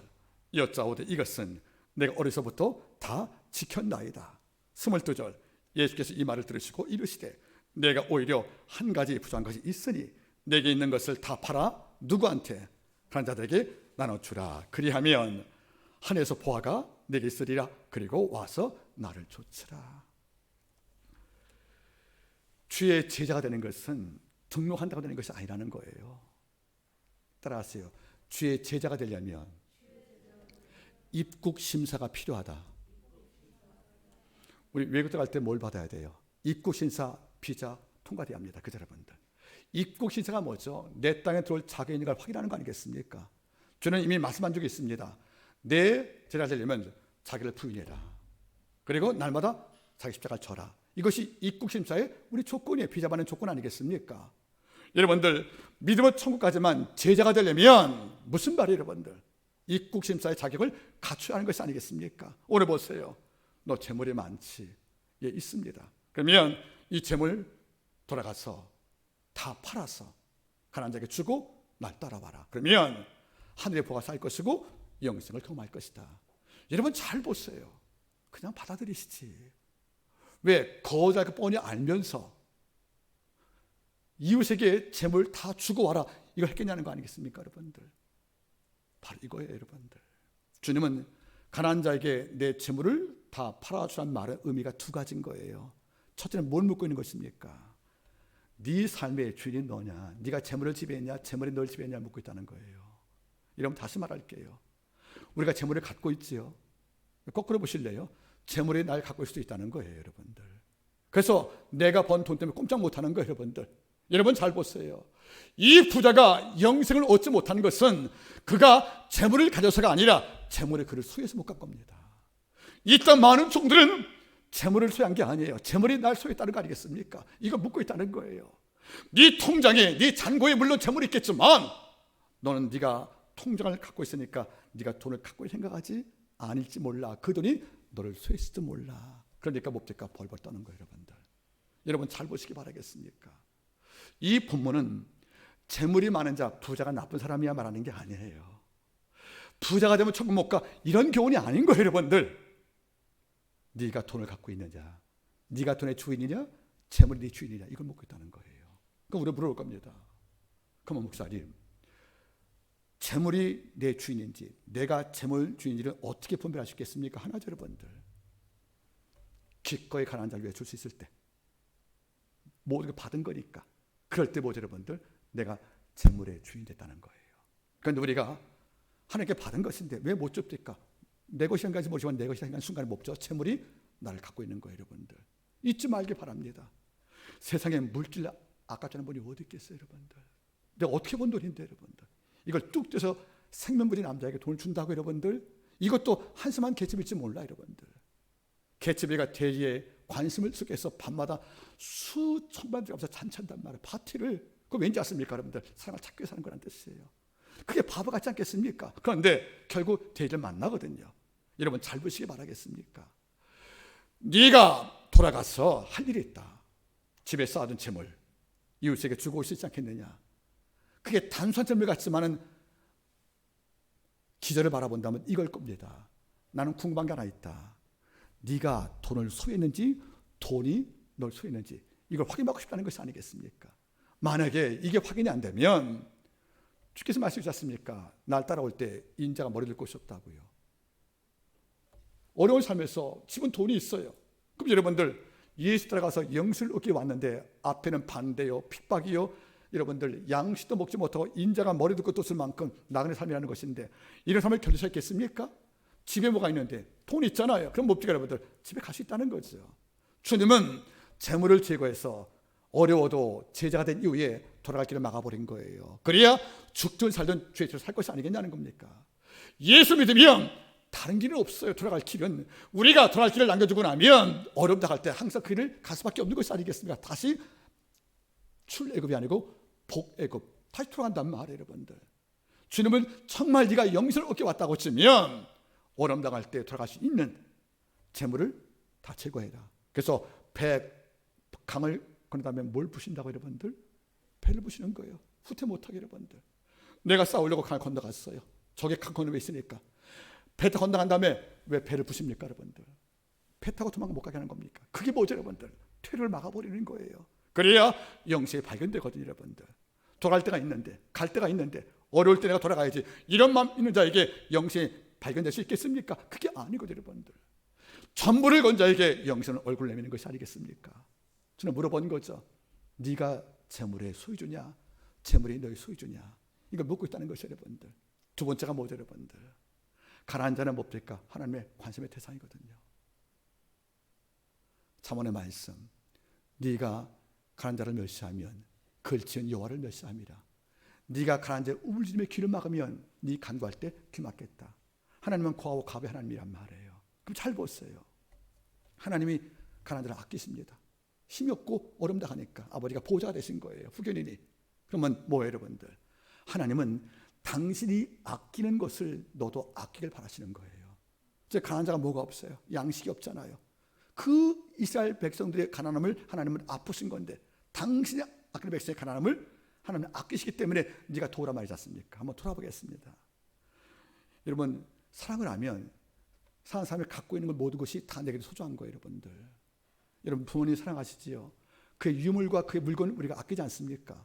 여짜오되 이것은 내가 어려서부터 다 지켰나이다. 22절 예수께서 이 말을 들으시고 이르시되 내가 오히려 한 가지 부족한 것이 있으니 내게 있는 것을 다 팔아 누구한테? 가난 자들에게 나눠주라. 그리하면 하늘에서 보화가 내게 있으리라. 그리고 와서 나를 좇으라. 주의 제자가 되는 것은 등록한다고 되는 것이 아니라는 거예요. 따라하세요. 주의 제자가 되려면 입국 심사가 필요하다. 우리 외국 들어갈 때 뭘 받아야 돼요? 입국 심사, 비자 통과돼야 합니다. 그죠, 여러분들? 입국 심사가 뭐죠? 내 땅에 들어올 자격인을 확인하는 거 아니겠습니까? 저는 이미 말씀한 적이 있습니다. 내 제자가 되려면 자기를 부인해라. 그리고 날마다 자기 십자가를 져라. 이것이 입국 심사의 우리 조건이에요. 비자 받는 조건 아니겠습니까? 여러분들 믿음의 천국 가지만 제자가 되려면 무슨 말이에요, 여러분들? 입국 심사의 자격을 갖춰야 하는 것이 아니겠습니까? 오늘 보세요. 너 재물이 많지? 예, 있습니다. 그러면 이 재물 돌아가서 다 팔아서 가난한 자에게 주고 날 따라와라. 그러면 하늘의 보가 쌓일 것이고 영생을 경험할 것이다. 여러분 잘 보세요. 그냥 받아들이시지. 왜? 거절할 뻔히 알면서 이웃에게 재물 다 주고 와라, 이걸 했겠냐는 거 아니겠습니까, 여러분들? 바로 이거예요, 여러분들. 주님은 가난한 자에게 내 재물을 다 팔아주라는 말의 의미가 두 가지인 거예요. 첫째는 뭘 묻고 있는 것입니까? 네 삶의 주인이 너냐? 네가 재물을 지배했냐? 재물이 널 지배했냐? 묻고 있다는 거예요. 이러면 다시 말할게요. 우리가 재물을 갖고 있지요. 거꾸로 보실래요? 재물이 날 갖고 있을 수 있다는 거예요, 여러분들. 그래서 내가 번 돈 때문에 꼼짝 못하는 거예요, 여러분들. 여러분 잘 보세요. 이 부자가 영생을 얻지 못하는 것은 그가 재물을 가져서가 아니라 재물에 그를 소유해서 못 간 겁니다. 이 땅 많은 종들은 재물을 소유한 게 아니에요. 재물이 날 소유했다는 거 아니겠습니까? 이거 묻고 있다는 거예요. 네 통장에, 네 잔고에 물론 재물이 있겠지만 너는 네가 통장을 갖고 있으니까 네가 돈을 갖고 생각하지 아닐지 몰라. 그 돈이 너를 소유했을지 몰라. 그러니까 뭡니까? 벌벌 떠는 거예요, 여러분들. 여러분 잘 보시기 바라겠습니까? 이 본문은 재물이 많은 자, 부자가 나쁜 사람이야 말하는 게 아니에요. 부자가 되면 천국 못 가, 이런 교훈이 아닌 거예요, 여러분들. 네가 돈을 갖고 있느냐, 네가 돈의 주인이냐, 재물이 네 주인이냐, 이걸 묻고 있다는 거예요. 그럼 우리가 물어볼 겁니다. 그러면 목사님, 재물이 내 주인인지 내가 재물 주인인지를 어떻게 분별할 수 있겠습니까? 하나죠, 여러분들. 기꺼이 가난한 자를 위해 줄 수 있을 때, 모든 걸 받은 거니까. 그럴 때 뭐죠, 여러분들? 내가 재물의 주인이 됐다는 거예요. 그런데 우리가 하나님께 받은 것인데 왜 못 줍니까? 내 것이 한가지 모르지만 내 것이 한 순간에 못 줘. 재물이 나를 갖고 있는 거예요, 여러분들. 잊지 말기 바랍니다. 세상에 물질 아깝지 않은 분이 어디 있겠어요, 여러분들. 내가 어떻게 번 돈인데, 여러분들. 이걸 뚝 떼서 생명부린 남자에게 돈을 준다고, 여러분들. 이것도 한심한 개츠비일지 몰라, 여러분들. 개츠비가 대리에 관심을 속에서 밤마다 수천만 들어가면서 잔치한단 말이에요. 파티를. 그거 왠지 아십니까, 여러분들? 사랑을 찾기 위해서 하는 거란 뜻이에요. 그게 바보 같지 않겠습니까? 그런데 결국 대리를 만나거든요. 여러분 잘 보시기 바라겠습니까? 네가 돌아가서 할 일이 있다. 집에 쌓아둔 재물 이웃에게 주고 올 수 있지 않겠느냐? 그게 단순한 재물 같지만은 기절을 바라본다면 이걸 겁니다. 나는 궁금한 게 하나 있다. 네가 돈을 소유했는지 돈이 널 소유했는지 이걸 확인받고 싶다는 것이 아니겠습니까? 만약에 이게 확인이 안 되면 주께서 말씀해 주셨습니까? 날 따라올 때 인자가 머리 들 곳이 없다고요. 어려운 삶에서 집은 돈이 있어요. 그럼 여러분들 예수 따라가서 영생을 얻기 왔는데 앞에는 반대요, 핍박이요, 여러분들 양식도 먹지 못하고 인자가 머리도 끝도 없을 만큼 나그네 삶이라는 것인데 이런 삶을 견딜 수 있겠습니까? 집에 뭐가 있는데 돈 있잖아요. 그럼 뭡니까 여러분들? 집에 갈 수 있다는 거죠. 주님은 재물을 제거해서 어려워도 제자가 된 이후에 돌아갈 길을 막아버린 거예요. 그래야 죽든 살든 주의 뜻을 살 것이 아니겠냐는 겁니까? 예수 믿으면 다른 길은 없어요. 돌아갈 길은. 우리가 돌아갈 길을 남겨주고 나면 어려움 당할 때 항상 그 길을 갈 수밖에 없는 것이 아니겠습니까? 다시 출애굽이 아니고 복애굽, 다시 돌아간단 말이에요. 여러분들, 주님은 정말 네가 영생을 얻게 왔다고 치면 어려움 당할 때 돌아갈 수 있는 재물을 다 제거해라. 그래서 강을 건너 다음에 뭘 부신다고 여러분들? 배를 부시는 거예요. 후퇴 못하게. 여러분들, 내가 싸우려고 강을 건너갔어요. 적의 강 건너에 있으니까 배 타고 건너간 다음에 왜 배를 부십니까 여러분들? 배 타고 도망가 못 가게 하는 겁니까? 그게 뭐죠 여러분들? 퇴로를 막아버리는 거예요. 그래야 영생이 발견되거든요 여러분들. 돌아갈 때가 있는데, 갈 때가 있는데, 어려울 때 내가 돌아가야지, 이런 마음 있는 자에게 영생이 발견될 수 있겠습니까? 그게 아니거든요 여러분들. 전부를 건 자에게 영생은 얼굴 내미는 것이 아니겠습니까? 저는 물어본 거죠. 네가 재물의 소유주냐, 재물이 너의 소유주냐, 이걸 묻고 있다는 것이죠 여러분들. 두 번째가 뭐죠 여러분들? 가난한 자는 뭡니까? 하나님의 관심의 대상이거든요. 잠언의 말씀, 네가 가난한 자를 멸시하면 그를 지은 여호와를 멸시함이라. 네가 가난한 자의 우물짐의 귀를 막으면 네 간구할 때 귀 막겠다. 하나님은 고하고 갑의 하나님이란 말이에요. 그럼 잘 보세요. 하나님이 가난한 자를 아끼십니다. 힘이 없고 어려움 당하니까 아버지가 보호자가 되신 거예요. 후견인이. 그러면 뭐예요 여러분들? 하나님은 당신이 아끼는 것을 너도 아끼길 바라시는 거예요. 이제 가난한 자가 뭐가 없어요? 양식이 없잖아요. 그 이스라엘 백성들의 가난함을 하나님은 아프신 건데, 당신이 아끼는 백성의 가난함을 하나님은 아끼시기 때문에 네가 도우라 말이지 않습니까? 한번 돌아보겠습니다. 여러분, 사랑을 하면 사랑하는 사람이 갖고 있는 것 모든 것이 다 내게 소중한 거예요 여러분들. 여러분, 부모님 사랑하시지요? 그의 유물과 그의 물건을 우리가 아끼지 않습니까?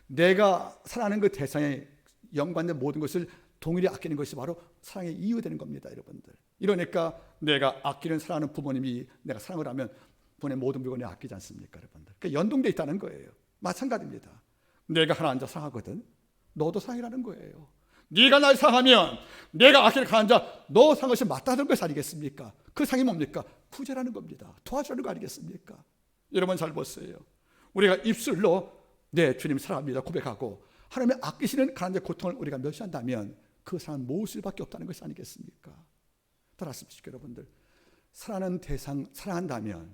내가 사랑하는 그 대상에 연관된 모든 것을 동일히 아끼는 것이 바로 사랑의 이유가 되는 겁니다 여러분들. 이러니까 내가 아끼는 사랑하는 부모님이 내가 사랑을 하면 부모님의 모든 물건을 아끼지 않습니까 여러분들? 그러니까 연동되어 있다는 거예요. 마찬가지입니다. 내가 하나님 자 사랑하거든, 너도 사랑이라는 거예요. 네가 날 사랑하면 내가 아끼는 가난한 자 너 사랑한 것이 맞다는 것이 아니겠습니까? 그 상이 뭡니까? 구제라는 겁니다. 도와주라는 거 아니겠습니까? 여러분 잘 보세요. 우리가 입술로 네 주님 사랑합니다 고백하고 하나님의 아끼시는 가난한 자의 고통을 우리가 멸시한다면 그 사랑은 모을 수밖에 없다는 것이 아니겠습니까? 따라하십시오 여러분들. 사랑하는 대상 사랑한다면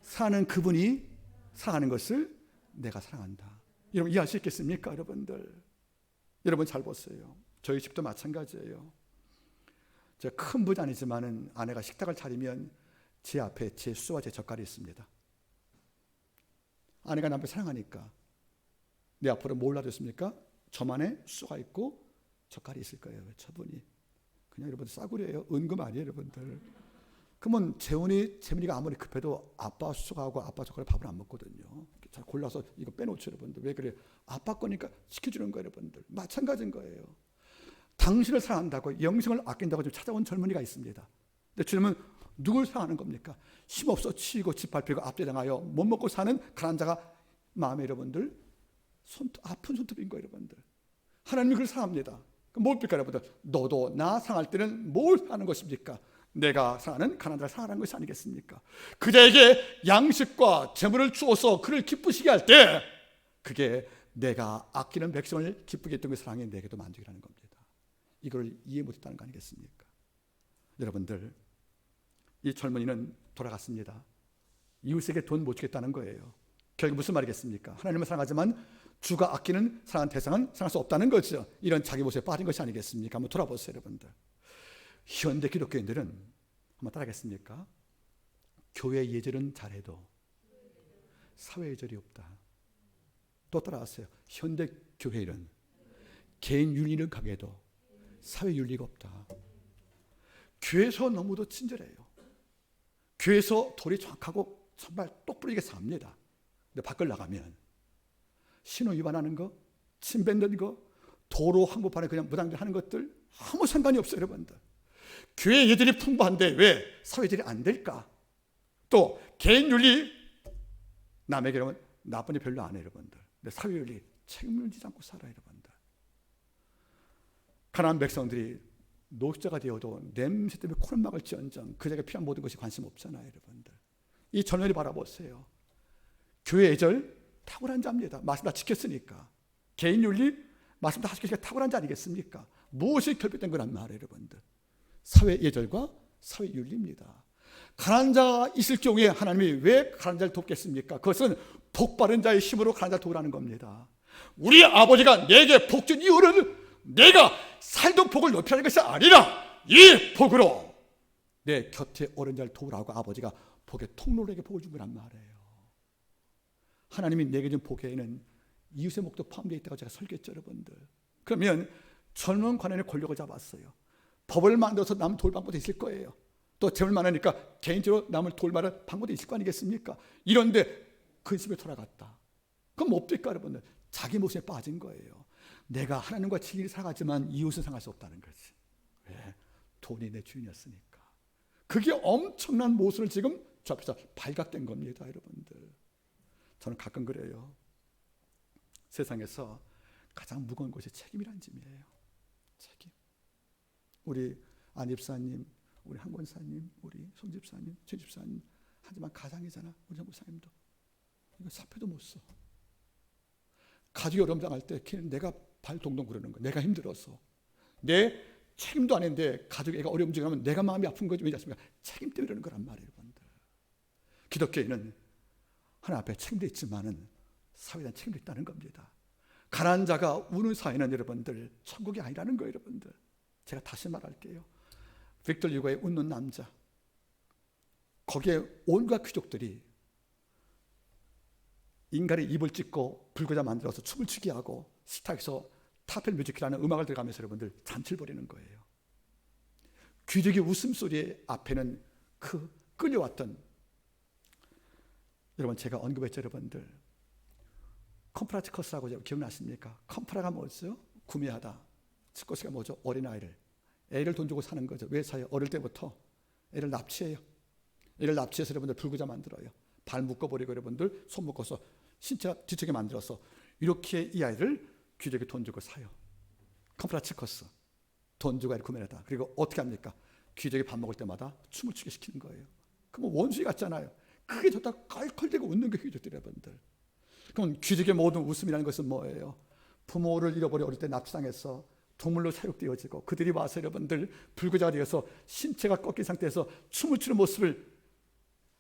사랑하는 그분이 사랑하는 것을 내가 사랑한다. 여러분 이해할 수 있겠습니까 여러분들? 여러분 잘 보세요. 저희 집도 마찬가지예요. 제가 큰 부자 아니지만은 아내가 식탁을 차리면 제 앞에 제 수와 제 젓갈이 있습니다. 아내가 남편 사랑하니까 내 앞으로 뭘 놔뒀습니까? 저만의 수가 있고 젓갈이 있을 거예요. 저분이 그냥 여러분들 싸구려예요. 은금 아니에요 여러분들. 그러면 재훈이가 아무리 급해도 아빠 수가하고 아빠 젓갈에 밥을 안 먹거든요. 잘 골라서 이거 빼놓죠 여러분들. 왜 그래요? 아빠 거니까 시켜주는 거예요 여러분들. 마찬가지인 거예요. 당신을 사랑한다고, 영생을 아낀다고 좀 찾아온 젊은이가 있습니다. 근데 주님은 누굴 사랑하는 겁니까? 힘없어 치이고 짓밟히고 앞대당하여 못 먹고 사는 가난한 자가 마음에 여러분들 아픈 손톱인 거예요 여러분들. 하나님이 그를 사랑합니다. 그럼 뭡니까 여러분들? 너도 나 사랑할 때는 뭘 하는 것입니까? 내가 사랑하는 가난한 자를 사랑하는 것이 아니겠습니까? 그자에게 양식과 재물을 주어서 그를 기쁘시게 할 때 그게 내가 아끼는 백성을 기쁘게 했던 그 사랑이 내게도 만족이라는 겁니다. 이걸 이해 못했다는 거 아니겠습니까? 여러분들, 이 젊은이는 돌아갔습니다. 이웃에게 돈 못 주겠다는 거예요. 결국 무슨 말이겠습니까? 하나님을 사랑하지만 주가 아끼는 사랑하는 대상은 사랑할 수 없다는 거죠. 이런 자기 모습에 빠진 것이 아니겠습니까? 한번 돌아보세요 여러분들. 현대 기독교인들은 한번 따라하겠습니까? 교회 예절은 잘해도 사회 예절이 없다. 또 따라하세요. 현대 교회는 개인 윤리는 강해도 사회 윤리가 없다. 교회에서 너무도 친절해요. 교회에서 도리 정확하고 정말 똑부러지게 삽니다. 근데 밖을 나가면 신호 위반하는 거, 침 뱉는 거, 도로 한복판에 그냥 무단하는 것들 아무 상관이 없어요 여러분들. 교회 예절이 풍부한데 왜 사회예절이 안 될까? 또 개인윤리, 남에게 이러면 나쁜 일 별로 안 해요, 여러분들. 근데 사회윤리 책임을 지지 않고 살아요, 여러분들. 가나안 백성들이 노숙자가 되어도 냄새 때문에 코를 막을지언정 그에게 필요한 모든 것이 관심 없잖아요, 여러분들. 이 전원이 바라보세요. 교회 예절 탁월한 자입니다. 말씀 다 지켰으니까. 개인윤리 말씀 다 지켰으니까 탁월한 자 아니겠습니까? 무엇이 결핍된 거란 말이에요, 여러분들. 사회 예절과 사회 윤리입니다. 가난한 자가 있을 경우에 하나님이 왜 가난한 자를 돕겠습니까? 그것은 복 받은 자의 힘으로 가난한 자를 도우라는 겁니다. 우리 아버지가 내게 복 준 이유는 내가 살던 복을 높이라는 것이 아니라 이 복으로 내 곁에 어린 자를 도우라고 아버지가 복의 통로에게 복을 준 거란 말이에요. 하나님이 내게 준 복에는 이웃의 목도 포함되어 있다고 제가 설계했죠, 여러분들. 그러면 젊은 관원의 권력을 잡았어요. 법을 만들어서 남 도울 방법도 있을 거예요. 또 재물 많으니까 개인적으로 남을 도울 만한 방법도 있을 거 아니겠습니까? 이런데 근심에 돌아갔다. 그럼 뭐 없을까, 여러분들? 자기 모습에 빠진 거예요. 내가 하나님과 진리를 살아가지만 이웃은 상할 수 없다는 거지. 왜? 돈이 내 주인이었으니까. 그게 엄청난 모순을 지금 저 앞에서 발각된 겁니다, 여러분들. 저는 가끔 그래요. 세상에서 가장 무거운 것이 책임이라는 짐이에요. 책임. 우리 안 집사님, 우리 한 권사님, 우리 송 집사님, 최 집사님, 하지만 가장이잖아. 우리 정 목사님도 이거 사표도 못 써. 가족이 어려움 당할 때 걔는 내가 발 동동 구르는 거야. 내가 힘들어서 내 책임도 아닌데 가족 애가 어려움 중하면 내가 마음이 아픈 거지. 왜지 않습니까? 책임 때문에 이러는 거란 말이에요, 여러분들. 기독교인은 하나님 앞에 책임도 있지만은 사회에 대한 책임도 있다는 겁니다. 가난한 자가 우는 사회는 여러분들 천국이 아니라는 거예요, 여러분들. 제가 다시 말할게요. 빅터 유고의 웃는 남자, 거기에 온갖 귀족들이 인간의 입을 찢고 불구자 만들어서 춤을 추게 하고 식탁에서 타펠 뮤직이라는 음악을 들어가면서 여러분들 잔치를 벌이는 거예요. 귀족의 웃음소리 앞에는 그 끌려왔던, 여러분 제가 언급했죠, 여러분들. 컴프라티커스라고 기억나십니까? 컴프라가 뭐죠? 구매하다. 치코스가 뭐죠? 어린아이를, 애를 돈 주고 사는 거죠. 왜 사요? 어릴 때부터 애를 납치해요. 애를 납치해서 여러분들 불구자 만들어요. 발 묶어버리고 여러분들 손 묶어서 신체 뒤쪽에 만들어서 이렇게 이 아이를 귀족이 돈 주고 사요. 컴프라티커스. 돈 주고 아이를 구매하다. 그리고 어떻게 합니까? 귀족이 밥 먹을 때마다 춤을 추게 시키는 거예요. 그럼 원수이 같잖아요. 크게 좋다 컬컬대고 웃는 게 귀족들이 여러분들. 그럼 귀족의 모든 웃음이라는 것은 뭐예요? 부모를 잃어버려 어릴 때 납치당해서 동물로 사육되어지고 그들이 와서 여러분들 불구자가 되어서 신체가 꺾인 상태에서 춤을 추는 모습을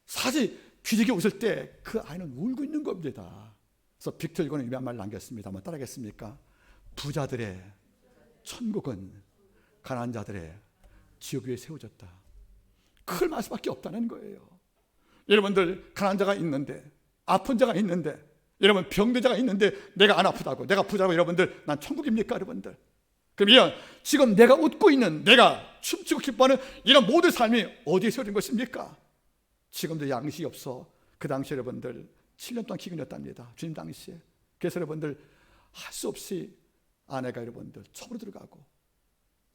사실 귀족이 웃을 때 그 아이는 울고 있는 겁니다. 그래서 빅터 유고는 유명한 말을 남겼습니다. 한번 따라하겠습니까? 부자들의 천국은 가난한 자들의 지옥 위에 세워졌다. 그걸 말 수밖에 없다는 거예요. 여러분들 가난한 자가 있는데, 아픈 자가 있는데, 여러분 병든 자가 있는데 내가 안 아프다고, 내가 부자라고 여러분들 난 천국입니까, 여러분들? 그러면 지금 내가 웃고 있는, 내가 춤추고 기뻐하는 이런 모든 삶이 어디에 세워진 것입니까? 지금도 양식이 없어. 그 당시 여러분들 7년 동안 기근이었답니다. 주님 당시에. 그래서 여러분들 할 수 없이 아내가 여러분들 첩으로 들어가고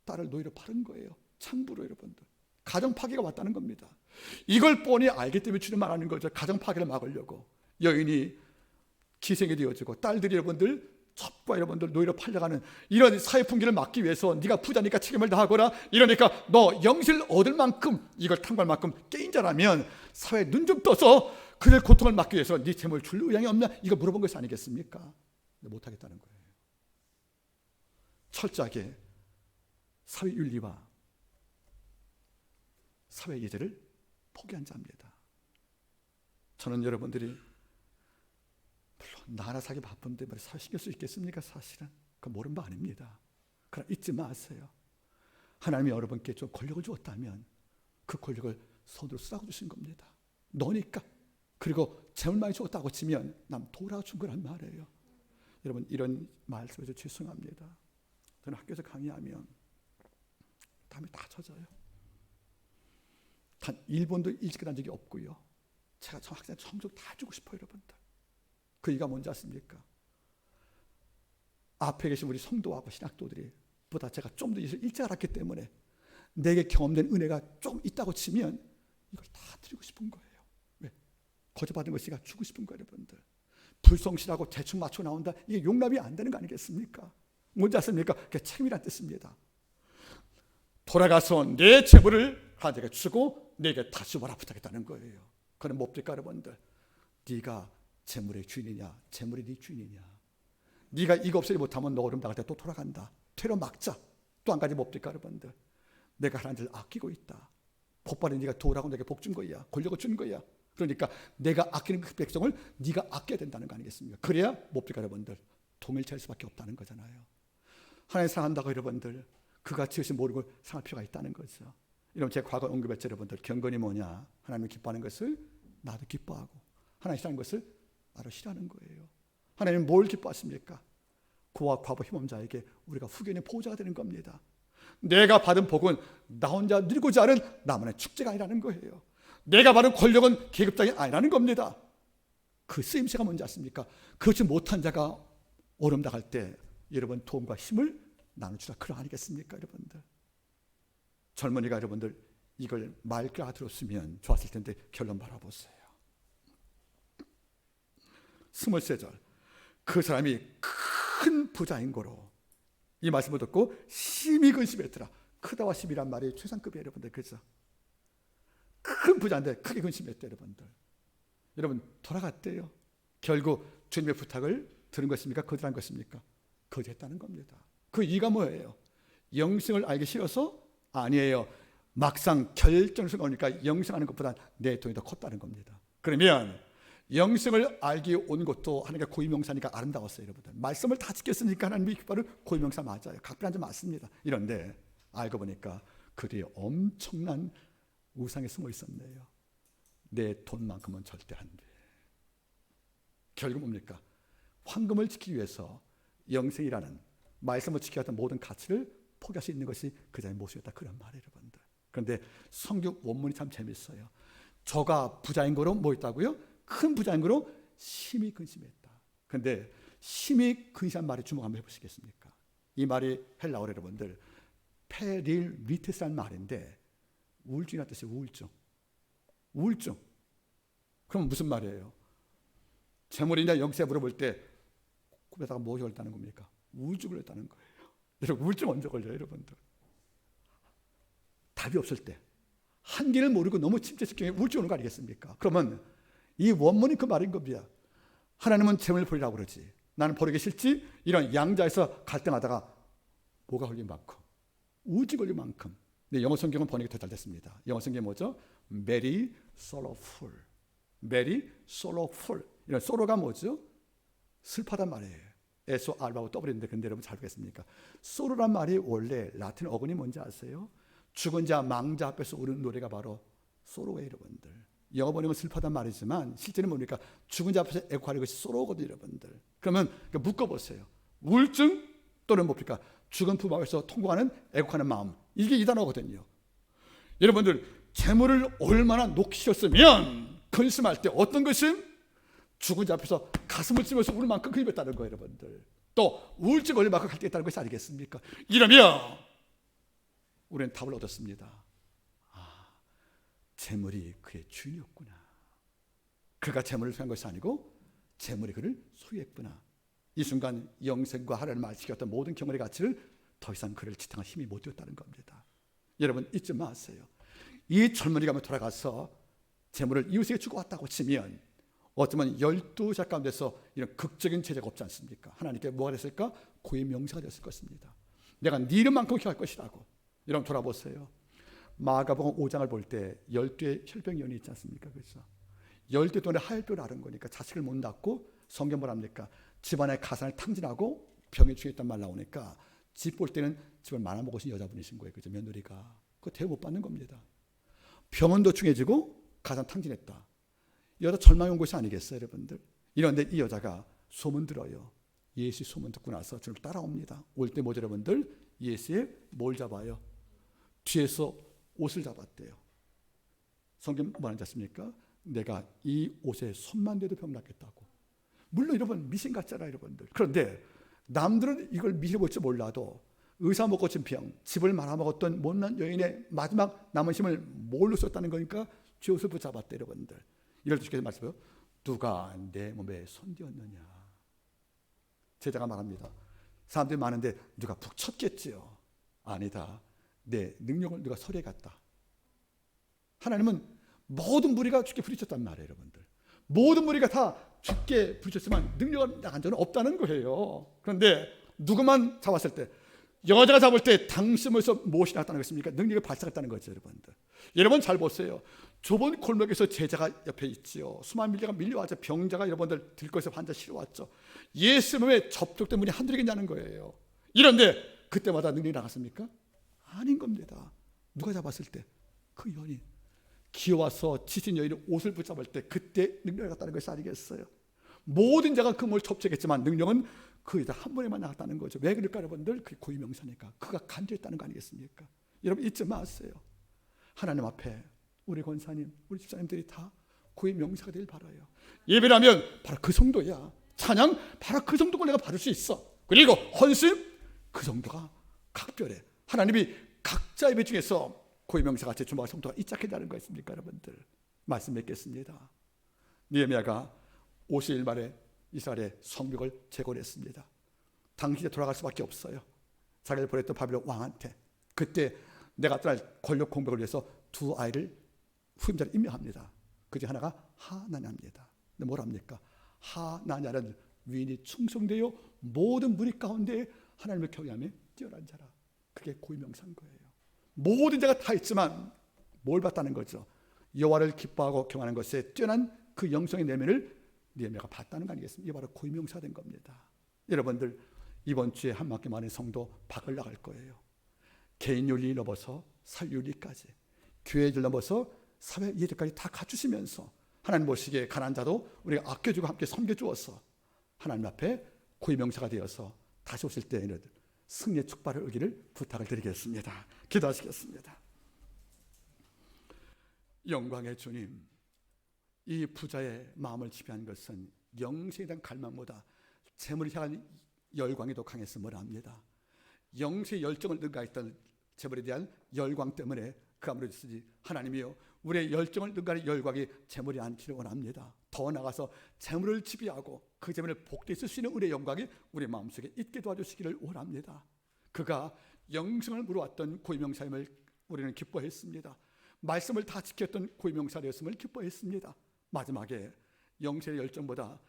딸을 노예로 파는 거예요. 창부로 여러분들. 가정 파괴가 왔다는 겁니다. 이걸 뻔히 알기 때문에 주님 말하는 거죠. 가정 파괴를 막으려고 여인이 기생이 되어지고 딸들이 여러분들 첩과 여러분들 노예로 팔려가는 이런 사회 풍기를 막기 위해서 네가 부자니까 책임을 다하거라. 이러니까 너 영생을 얻을 만큼 이걸 탐구할 만큼 깨인 자라면 사회에 눈 좀 떠서 그들 고통을 막기 위해서 네 재물 줄 의향이 없냐? 이거 물어본 것이 아니겠습니까? 못하겠다는 거예요. 철저하게 사회윤리와 사회 예절을 포기한 자입니다. 저는 여러분들이 물론 나라 사기 바쁜데 사회 신경 쓸 수 있겠습니까? 사실은 그건 모르는 바 아닙니다. 그러나 잊지 마세요. 하나님이 여러분께 좀 권력을 주었다면 그 권력을 손으로 쓰라고 주신 겁니다. 너니까. 그리고 재물 많이 주었다고 치면 남 도라고 준 거란 말이에요. 여러분 이런 말씀에서 죄송합니다. 저는 학교에서 강의하면 땀이 다 젖어요. 단 1번도 일찍 끝난 적이 없고요. 제가 저 학생 성적 다 주고 싶어요, 여러분들. 그 이유가 뭔지 아십니까? 앞에 계신 우리 성도하고 신학도들이 보다 제가 좀 더 일찍 알았기 때문에 내게 경험된 은혜가 좀 있다고 치면 이걸 다 드리고 싶은 거예요. 왜? 거저받은 것이가 주고 싶은 거예요, 여러분들. 불성실하고 대충 맞춰 나온다, 이게 용납이 안 되는 거 아니겠습니까? 뭔지 아십니까? 그게 책임이란 뜻입니다. 돌아가서 내 재물을 하나님께 주고 내게 다시 와라 부탁했다는 거예요. 그건 뭡니까, 여러분들? 네가 재물의 주인이냐, 재물이 네 주인이냐. 네가 이거 없애지 못하면 너 얼음 나갈 때 또 돌아간다. 퇴로 막자. 또 한 가지 뭡니까, 여러분들? 내가 하나님을 아끼고 있다. 복받은 네가 도라고 내게 복 준 거야. 권력을 준 거야. 그러니까 내가 아끼는 그 백성을 네가 아껴야 된다는 거 아니겠습니까? 그래야 뭡니까, 여러분들? 통일될 수밖에 없다는 거잖아요. 하나님 사랑한다고 여러분들, 그가 지으신 모르고 상할 필요가 있다는 거죠. 이러면 제 과거 언급했죠, 여러분들. 경건이 뭐냐? 하나님을 기뻐하는 것을 나도 기뻐하고, 하나님 싫어하는 것을 나도 싫어하는 거예요. 하나님은 뭘 기뻐하십니까? 그와 과부 희범자에게 우리가 후견의 보호자가 되는 겁니다. 내가 받은 복은 나 혼자 누리고자 하는 나만의 축제가 아니라는 거예요. 내가 받은 권력은 계급장이 아니라는 겁니다. 그 쓰임새가 뭔지 아십니까? 그렇지 못한 자가 얼음 나갈 때 여러분 도움과 힘을 나눠주라, 그러 아니겠습니까, 여러분들? 젊은이가 여러분들 이걸 맑게 알아들었으면 좋았을 텐데 결론 바라보세요. 23절, 그 사람이 큰 부자인 거로 이 말씀을 듣고 심히 근심했더라. 크다와 심이란 말이 최상급이에요, 여러분들. 그렇죠? 큰 부자인데 크게 근심했대요, 여러분들. 여러분 돌아갔대요. 결국 주님의 부탁을 들은 것입니까? 거절한 것입니까? 거절했다는 겁니다. 그 이유가 뭐예요? 영생을 알기 싫어서? 아니에요. 막상 결정을 오니까 영생하는 것보다 내 돈이 더 컸다는 겁니다. 그러면 영생을 알기 온 것도 하나님의 고유명사니까 아름다웠어요, 여러분들. 말씀을 다 지켰으니까 하나님이 기뻐하는 고유명사 맞아요. 각별한 점 맞습니다. 이런데 알고 보니까 그들이 엄청난 우상에 숨어 있었네요. 내 돈만큼은 절대 안 돼. 결국 뭡니까? 황금을 지키기 위해서 영생이라는 말씀을 지켜야 하던 모든 가치를 포기할 수 있는 것이 그 자의 모습이었다, 그런 말이에요, 여러분들. 그런데 성경 원문이 참 재밌어요. 저가 부자인 거로 뭐 있다고요? 큰 부자인 거로 심히 근심했다. 그런데 심히 근심한 말에 주목 한번 해보시겠습니까? 이 말이 헬라어로 여러분들 페릴리테스라는 말인데 우울증이라는 뜻이에요. 우울증. 우울증. 그럼 무슨 말이에요? 재물이냐 영세 물어볼 때 꿈에다가 뭐 걸렸다는 겁니까? 우울증을 했다는 거예요. 여러분 우울증 언제 걸려요, 여러분들? 답이 없을 때, 한계를 모르고 너무 침체시키면 우울증 오는 거 아니겠습니까? 그러면 이 원문이 그 말인 겁니다. 하나님은 재물을 버리라고 그러지, 나는 버리기 싫지? 이런 양자에서 갈등하다가 뭐가 걸린 만큼, 우울증 걸린 만큼. 근데 영어 성경은 번역이 더 잘 됐습니다. 영어 성경이 뭐죠? Very sorrowful. Very sorrowful. 이런 sorrow가 뭐죠? 슬퍼하단 말이에요. SOR하고 W인데 근데 여러분 잘 보겠습니까? sorrow란 말이 원래 라틴 어근이 뭔지 아세요? 죽은 자, 망자 앞에서 우는 노래가 바로 sorrow예요, 여러분들. 영어 번역은 슬퍼하단 말이지만 실제는 뭡니까? 죽은 자 앞에서 애고하는 것이 sorrow거든요, 여러분들. 그러면 묶어보세요. 우울증 또는 뭡니까? 죽은 품 앞에서 통곡하는 애곡하는 마음, 이게 이 단어거든요. 여러분들 재물을 얼마나 녹이셨으면 근심할 때 어떤 것은 죽은 자 앞에서 가슴을 찌면서 울 만큼 근심했다는 거예요, 여러분들. 또 우울증 걸릴 만큼 갈 때 있다는 것이 아니겠습니까? 이러면 우리는 답을 얻었습니다. 아, 재물이 그의 주인이었구나. 그가 재물을 소유한 것이 아니고 재물이 그를 소유했구나. 이 순간 영생과 하나님을 지켰던 모든 경험의 가치를 더 이상 그를 지탱할 힘이 못 되었다는 겁니다. 여러분 잊지 마세요. 이 젊은이가 돌아가서 재물을 이웃에게 주고 왔다고 치면 어쩌면 12자 가운데서 이런 극적인 제재가 없지 않습니까? 하나님께 뭐가 됐을까? 고의 명사가 됐을 것입니다. 내가 네 이름만큼 기할 것이라고. 여러분 돌아보세요. 마가복음 5장을 볼 때 12의 혈병연이 있지 않습니까? 그렇죠? 12 동안에 하혈병을 앓은 거니까 자식을 못 낳고 성경 뭘 합니까? 집안의 가산을 탕진하고 병에 취했단 말 나오니까 집 볼 때는 집을 말아먹으신 여자분이신 거예요. 그죠? 며느리가. 그거 대우 못 받는 겁니다. 병원도 충해지고 가산 탕진했다. 여자 절망이 온 것이 아니겠어요, 여러분들? 이런데 이 여자가 소문 들어요. 예수 소문 듣고 나서 저를 따라옵니다. 올 때 뭐죠, 여러분들? 예수의 뭘 잡아요? 뒤에서 옷을 잡았대요. 성경 뭐라는지 아십니까? 내가 이 옷에 손만 대도 병 낫겠다고. 물론 여러분 미신 같잖아요, 여러분들. 그런데 남들은 이걸 미리 볼지 몰라도 의사 못 고친 병, 집을 말아먹었던 못난 여인의 마지막 남은 힘을 뭘로 썼다는 거니까 죄옷을 붙잡았대. 여러분들, 이럴 때 주께서 말씀해요. 누가 내 몸에 손대었느냐. 제자가 말합니다. 사람들이 많은데 누가 푹 쳤겠지요. 아니다. 내 능력을 누가 서리에 갔다. 하나님은 모든 무리가 주께 부딪혔단 말이에요. 여러분들, 모든 무리가 다 주께 부딪혔지만 능력은 나간 적은 없다는 거예요. 그런데 누구만 잡았을 때, 여자가 잡을 때 당신으로서 무엇이 나왔다는 것입니까? 능력이 발생했다는 거죠. 여러분들, 여러분 잘 보세요. 좁은 골목에서 제자가 옆에 있지요. 수많은 밀려가 밀려왔죠. 병자가 여러분들 들것에 환자 실어왔죠. 예수 몸에 접촉된 분이 한두 개냐는 거예요. 이런데 그때마다 능력이 나갔습니까? 아닌 겁니다. 누가 잡았을 때? 그 여인, 기어와서 지친 여인의 옷을 붙잡을 때 그때 능력이 나갔다는 것이 아니겠어요? 모든 자가 그 몸을 접촉했지만 능력은 그 여자 한 분에만 나갔다는 거죠. 왜 그럴까 여러분들? 그게 고유명사니까. 그가 간절했다는 거 아니겠습니까? 여러분 잊지 마세요. 하나님 앞에 우리 권사님, 우리 집사님들이 다 고유명사가 되길 바라요. 예배라면 바로 그 정도야. 찬양 바로 그 정도를 내가 받을 수 있어. 그리고 헌신 그 정도가 각별해. 하나님이 각자 예배 중에서 고유명사 같이 주목할 성도가 이짝해다는 거 있습니까 여러분들? 말씀 맺겠습니다. 느헤미야가 50일 만에 이스라엘의 성벽을 재건했습니다. 당신이 돌아갈 수밖에 없어요. 자기를 보냈던 바빌론 왕한테. 그때 내가 떠날 권력 공백을 위해서 두 아이를 후임자를 임명합니다. 그중 하나가 하나냐입니다. 근데 뭐랍니까? 하나냐는 위인이 충성되어 모든 무리 가운데 하나님을 경외하며 뛰어난 자라. 그게 고유명사인 거예요. 모든 자가 다 있지만 뭘 봤다는 거죠? 여호와를 기뻐하고 경외하는 것에 뛰어난 그 영성의 내면을 느헤미야가 봤다는 거 아니겠습니까? 이게 바로 고유명사가 된 겁니다. 여러분들 이번 주에 한 학기 만에 성도 밖을 나갈 거예요. 개인 윤리 넘어서 사회윤리까지, 교회를 넘어서 사회 이해까지 다 갖추시면서 하나님 보시기에 가난한 자도 우리가 아껴주고 함께 섬겨주어서 하나님 앞에 고유명사가 되어서 다시 오실 때에는 승리의 축복을 얻기를 부탁을 드리겠습니다. 기도하시겠습니다. 영광의 주님, 이 부자의 마음을 지배한 것은 영생에 대한 갈망보다 재물을 향한 열광이 더 강했음을 압니다. 영생의 열정을 능가했던 재물에 대한 열광 때문에 그 아무리 쓰지 하나님이요, 우리의 열정을 능가하는 열광이 재물이 않기를 원합니다. 더 나아가서 재물을 지배하고 그 재물을 복되게 쓸 수 있는 우리의 영광이 우리 마음속에 있게 도와주시기를 원합니다. 그가 영생을 물어왔던 고유명사임을 우리는 기뻐했습니다. 말씀을 다 지켰던 고유명사였음을 기뻐했습니다. 마지막에 영생의 열정보다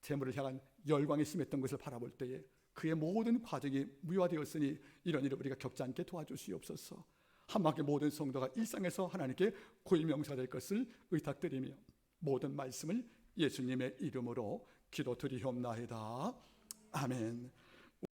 재물을 향한 열광이 심했던 것을 바라볼 때에 그의 모든 과정이 무효화되었으니 이런 일을 우리가 겪지 않게 도와주시옵소서. 한마디 모든 성도가 일상에서 하나님께 고유명사가 될 것을 의탁드리며 모든 말씀을 예수님의 이름으로 기도드리옵나이다. 아멘.